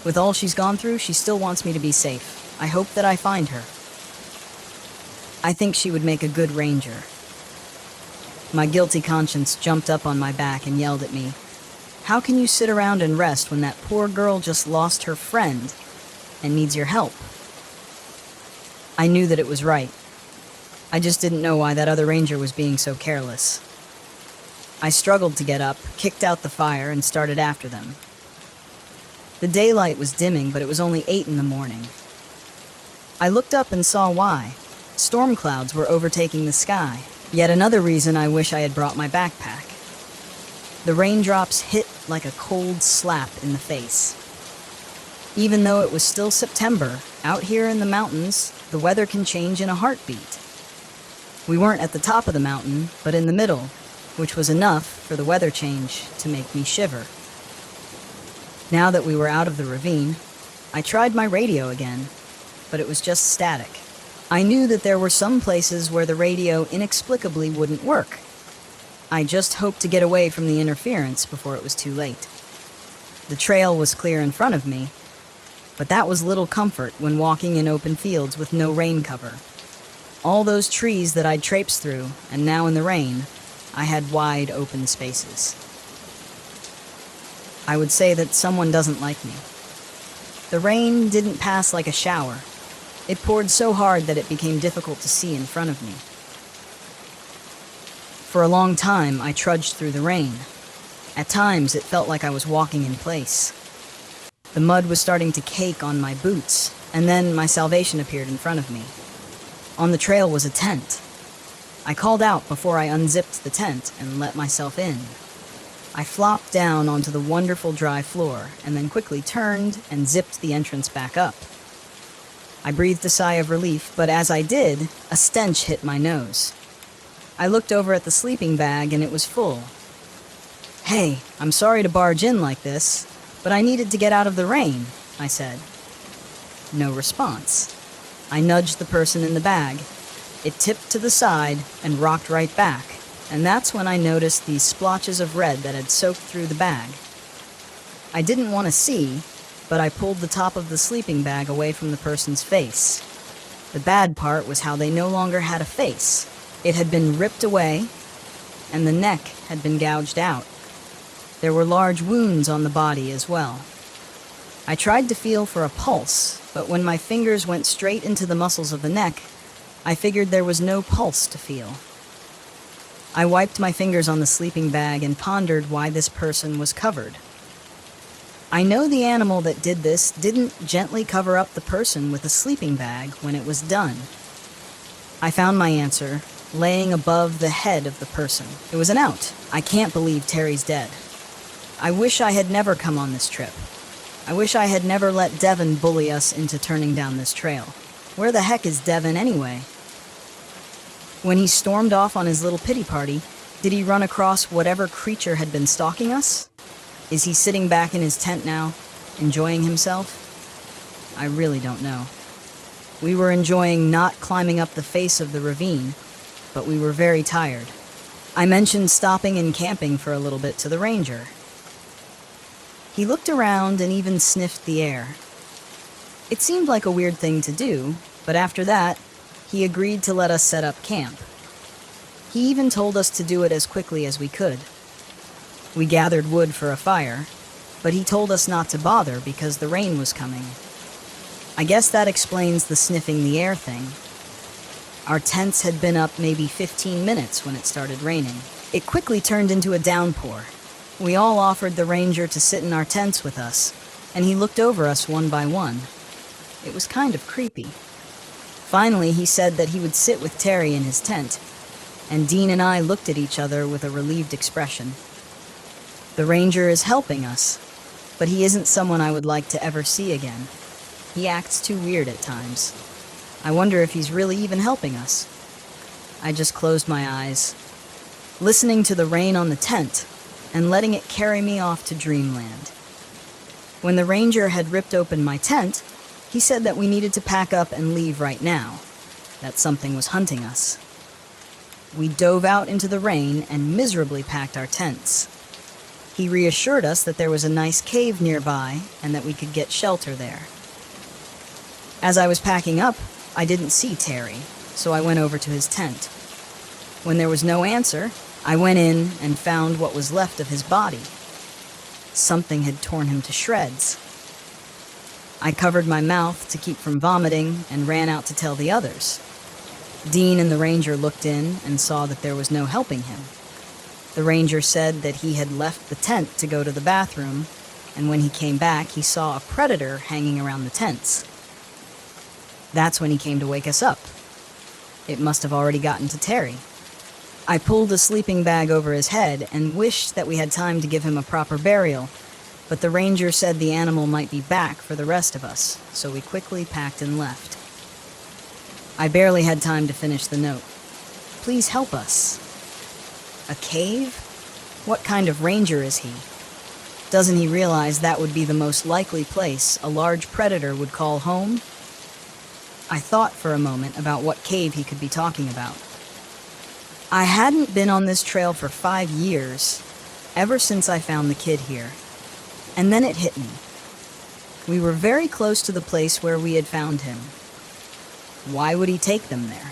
With all she's gone through, she still wants me to be safe. I hope that I find her. I think she would make a good ranger. My guilty conscience jumped up on my back and yelled at me. How can you sit around and rest when that poor girl just lost her friend and needs your help? I knew that it was right. I just didn't know why that other ranger was being so careless. I struggled to get up, kicked out the fire, and started after them. The daylight was dimming, but it was only 8 in the morning. I looked up and saw why. Storm clouds were overtaking the sky. Yet another reason I wish I had brought my backpack. The raindrops hit like a cold slap in the face. Even though it was still September, out here in the mountains, the weather can change in a heartbeat. We weren't at the top of the mountain, but in the middle, which was enough for the weather change to make me shiver. Now that we were out of the ravine, I tried my radio again, but it was just static. I knew that there were some places where the radio inexplicably wouldn't work. I just hoped to get away from the interference before it was too late. The trail was clear in front of me, but that was little comfort when walking in open fields with no rain cover. All those trees that I'd traipsed through, and now in the rain, I had wide open spaces. I would say that someone doesn't like me. The rain didn't pass like a shower. It poured so hard that it became difficult to see in front of me. For a long time, I trudged through the rain. At times, it felt like I was walking in place. The mud was starting to cake on my boots, and then my salvation appeared in front of me. On the trail was a tent. I called out before I unzipped the tent and let myself in. I flopped down onto the wonderful dry floor, and then quickly turned and zipped the entrance back up. I breathed a sigh of relief, but as I did, a stench hit my nose. I looked over at the sleeping bag and it was full. "Hey, I'm sorry to barge in like this, but I needed to get out of the rain," I said. No response. I nudged the person in the bag. It tipped to the side and rocked right back, and that's when I noticed these splotches of red that had soaked through the bag. I didn't want to see, but I pulled the top of the sleeping bag away from the person's face. The bad part was how they no longer had a face. It had been ripped away, and the neck had been gouged out. There were large wounds on the body as well. I tried to feel for a pulse, but when my fingers went straight into the muscles of the neck, I figured there was no pulse to feel. I wiped my fingers on the sleeping bag and pondered why this person was covered. I know the animal that did this didn't gently cover up the person with a sleeping bag when it was done. I found my answer, laying above the head of the person. It was an out. I can't believe Terry's dead. I wish I had never come on this trip. I wish I had never let Devin bully us into turning down this trail. Where the heck is Devin anyway? When he stormed off on his little pity party, did he run across whatever creature had been stalking us? Is he sitting back in his tent now, enjoying himself? I really don't know. We were enjoying not climbing up the face of the ravine, but we were very tired. I mentioned stopping and camping for a little bit to the ranger. He looked around and even sniffed the air. It seemed like a weird thing to do, but after that, he agreed to let us set up camp. He even told us to do it as quickly as we could. We gathered wood for a fire, but he told us not to bother because the rain was coming. I guess that explains the sniffing the air thing. Our tents had been up maybe 15 minutes when it started raining. It quickly turned into a downpour. We all offered the ranger to sit in our tents with us, and he looked over us one by one. It was kind of creepy. Finally, he said that he would sit with Terry in his tent, and Dean and I looked at each other with a relieved expression. The ranger is helping us, but he isn't someone I would like to ever see again. He acts too weird at times. I wonder if he's really even helping us. I just closed my eyes, listening to the rain on the tent and letting it carry me off to dreamland. When the ranger had ripped open my tent, he said that we needed to pack up and leave right now, that something was hunting us. We dove out into the rain and miserably packed our tents. He reassured us that there was a nice cave nearby and that we could get shelter there. As I was packing up, I didn't see Terry, so I went over to his tent. When there was no answer, I went in and found what was left of his body. Something had torn him to shreds. I covered my mouth to keep from vomiting and ran out to tell the others. Dean and the ranger looked in and saw that there was no helping him. The ranger said that he had left the tent to go to the bathroom, and when he came back, he saw a predator hanging around the tents. That's when he came to wake us up. It must have already gotten to Terry. I pulled a sleeping bag over his head and wished that we had time to give him a proper burial, but the ranger said the animal might be back for the rest of us, so we quickly packed and left. I barely had time to finish the note. Please help us. A cave? What kind of ranger is he? Doesn't he realize that would be the most likely place a large predator would call home? I thought for a moment about what cave he could be talking about. I hadn't been on this trail for 5 years, ever since I found the kid here. And then it hit me. We were very close to the place where we had found him. Why would he take them there?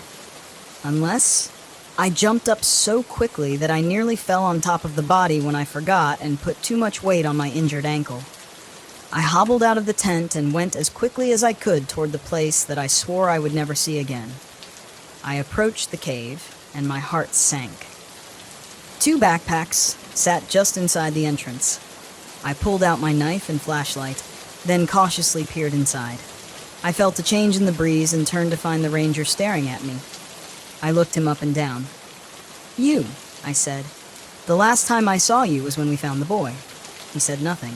Unless... I jumped up so quickly that I nearly fell on top of the body when I forgot and put too much weight on my injured ankle. I hobbled out of the tent and went as quickly as I could toward the place that I swore I would never see again. I approached the cave, and my heart sank. 2 backpacks sat just inside the entrance. I pulled out my knife and flashlight, then cautiously peered inside. I felt a change in the breeze and turned to find the ranger staring at me. I looked him up and down. You, I said. The last time I saw you was when we found the boy. He said nothing.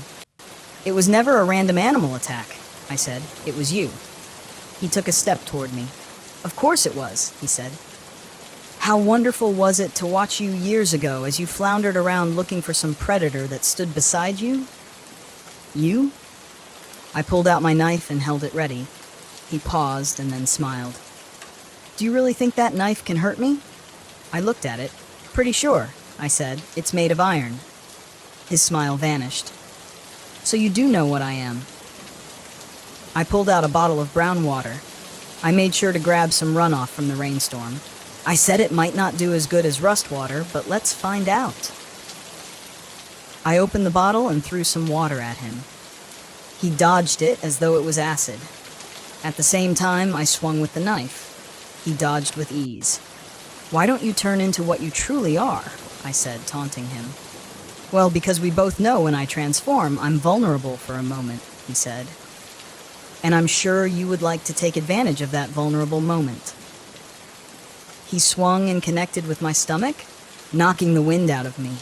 It was never a random animal attack, I said. It was you. He took a step toward me. Of course it was, he said. How wonderful was it to watch you years ago as you floundered around looking for some predator that stood beside you? You? I pulled out my knife and held it ready. He paused and then smiled. Do you really think that knife can hurt me? I looked at it. Pretty sure, I said. It's made of iron. His smile vanished. So you do know what I am. I pulled out a bottle of brown water. I made sure to grab some runoff from the rainstorm. I said it might not do as good as rust water, but let's find out. I opened the bottle and threw some water at him. He dodged it as though it was acid. At the same time, I swung with the knife. He dodged with ease. Why don't you turn into what you truly are? I said, taunting him. Well, because we both know when I transform, I'm vulnerable for a moment, he said. And I'm sure you would like to take advantage of that vulnerable moment. He swung and connected with my stomach, knocking the wind out of me.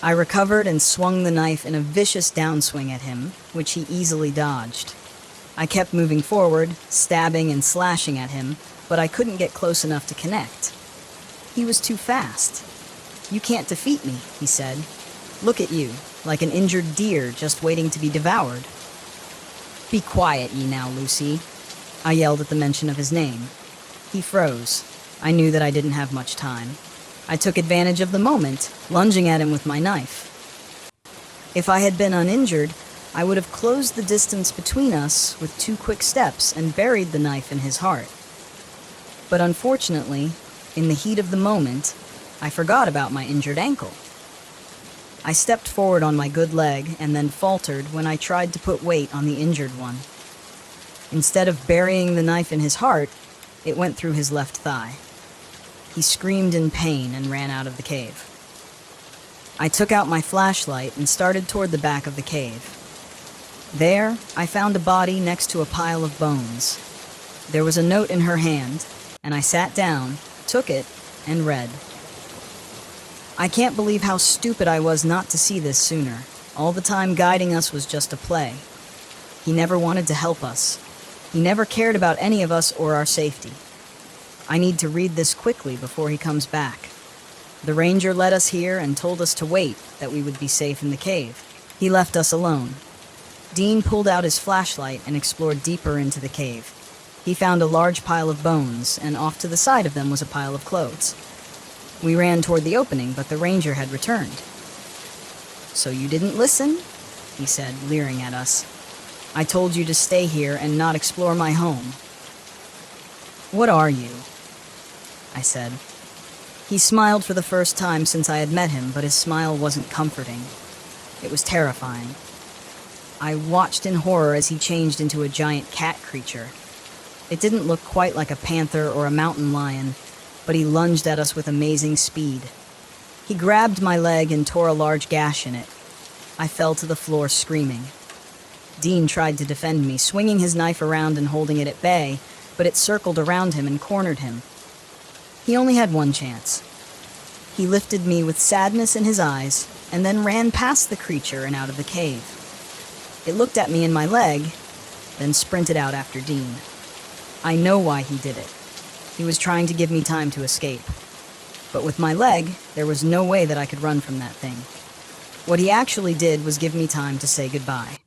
I recovered and swung the knife in a vicious downswing at him, which he easily dodged. I kept moving forward, stabbing and slashing at him, but I couldn't get close enough to connect. He was too fast. You can't defeat me, he said. Look at you, like an injured deer just waiting to be devoured. Be quiet, ye now, Lucy, I yelled at the mention of his name. He froze. I knew that I didn't have much time. I took advantage of the moment, lunging at him with my knife. If I had been uninjured, I would have closed the distance between us with 2 quick steps and buried the knife in his heart. But unfortunately, in the heat of the moment, I forgot about my injured ankle. I stepped forward on my good leg and then faltered when I tried to put weight on the injured one. Instead of burying the knife in his heart, it went through his left thigh. He screamed in pain and ran out of the cave. I took out my flashlight and started toward the back of the cave. There, I found a body next to a pile of bones. There was a note in her hand, and I sat down, took it, and read. I can't believe how stupid I was not to see this sooner. All the time guiding us was just a play. He never wanted to help us. He never cared about any of us or our safety. I need to read this quickly before he comes back. The ranger led us here and told us to wait, that we would be safe in the cave. He left us alone. Dean pulled out his flashlight and explored deeper into the cave. He found a large pile of bones, and off to the side of them was a pile of clothes. We ran toward the opening, but the ranger had returned. "So you didn't listen?" he said, leering at us. "I told you to stay here and not explore my home." "What are you?" I said. He smiled for the first time since I had met him, but his smile wasn't comforting. It was terrifying. I watched in horror as he changed into a giant cat creature. It didn't look quite like a panther or a mountain lion, but he lunged at us with amazing speed. He grabbed my leg and tore a large gash in it. I fell to the floor screaming. Dean tried to defend me, swinging his knife around and holding it at bay, but it circled around him and cornered him. He only had one chance. He lifted me with sadness in his eyes and then ran past the creature and out of the cave. It looked at me and my leg, then sprinted out after Dean. I know why he did it. He was trying to give me time to escape. But with my leg, there was no way that I could run from that thing. What he actually did was give me time to say goodbye.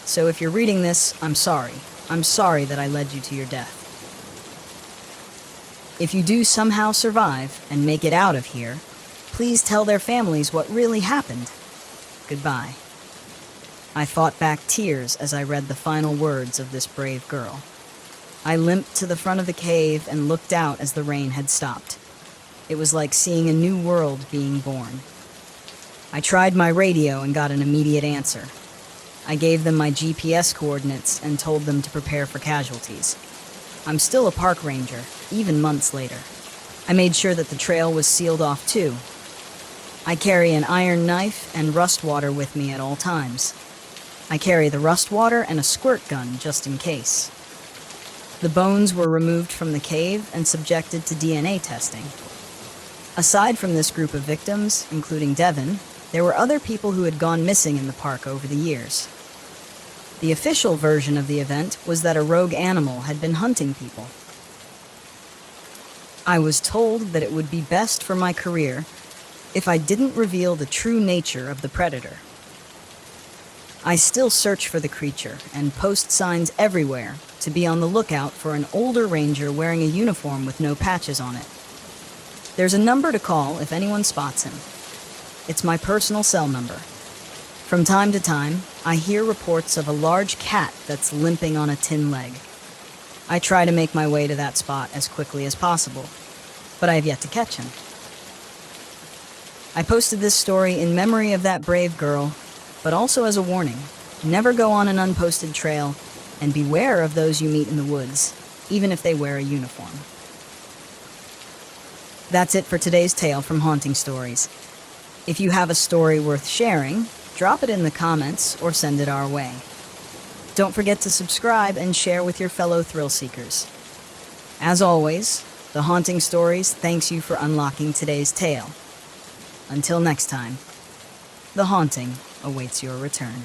So if you're reading this, I'm sorry. I'm sorry that I led you to your death. If you do somehow survive and make it out of here, please tell their families what really happened. Goodbye. I fought back tears as I read the final words of this brave girl. I limped to the front of the cave and looked out as the rain had stopped. It was like seeing a new world being born. I tried my radio and got an immediate answer. I gave them my GPS coordinates and told them to prepare for casualties. I'm still a park ranger, even months later. I made sure that the trail was sealed off too. I carry an iron knife and rust water with me at all times. I carry the rust water and a squirt gun just in case. The bones were removed from the cave and subjected to DNA testing. Aside from this group of victims, including Devin, there were other people who had gone missing in the park over the years. The official version of the event was that a rogue animal had been hunting people. I was told that it would be best for my career if I didn't reveal the true nature of the predator. I still search for the creature and post signs everywhere to be on the lookout for an older ranger wearing a uniform with no patches on it. There's a number to call if anyone spots him. It's my personal cell number. From time to time, I hear reports of a large cat that's limping on a tin leg. I try to make my way to that spot as quickly as possible, but I have yet to catch him. I posted this story in memory of that brave girl, but also as a warning. Never go on an unposted trail, and beware of those you meet in the woods, even if they wear a uniform. That's it for today's tale from Haunting Stories. If you have a story worth sharing, drop it in the comments or send it our way. Don't forget to subscribe and share with your fellow thrill seekers. As always, The Haunting Stories thanks you for unlocking today's tale. Until next time, the haunting awaits your return.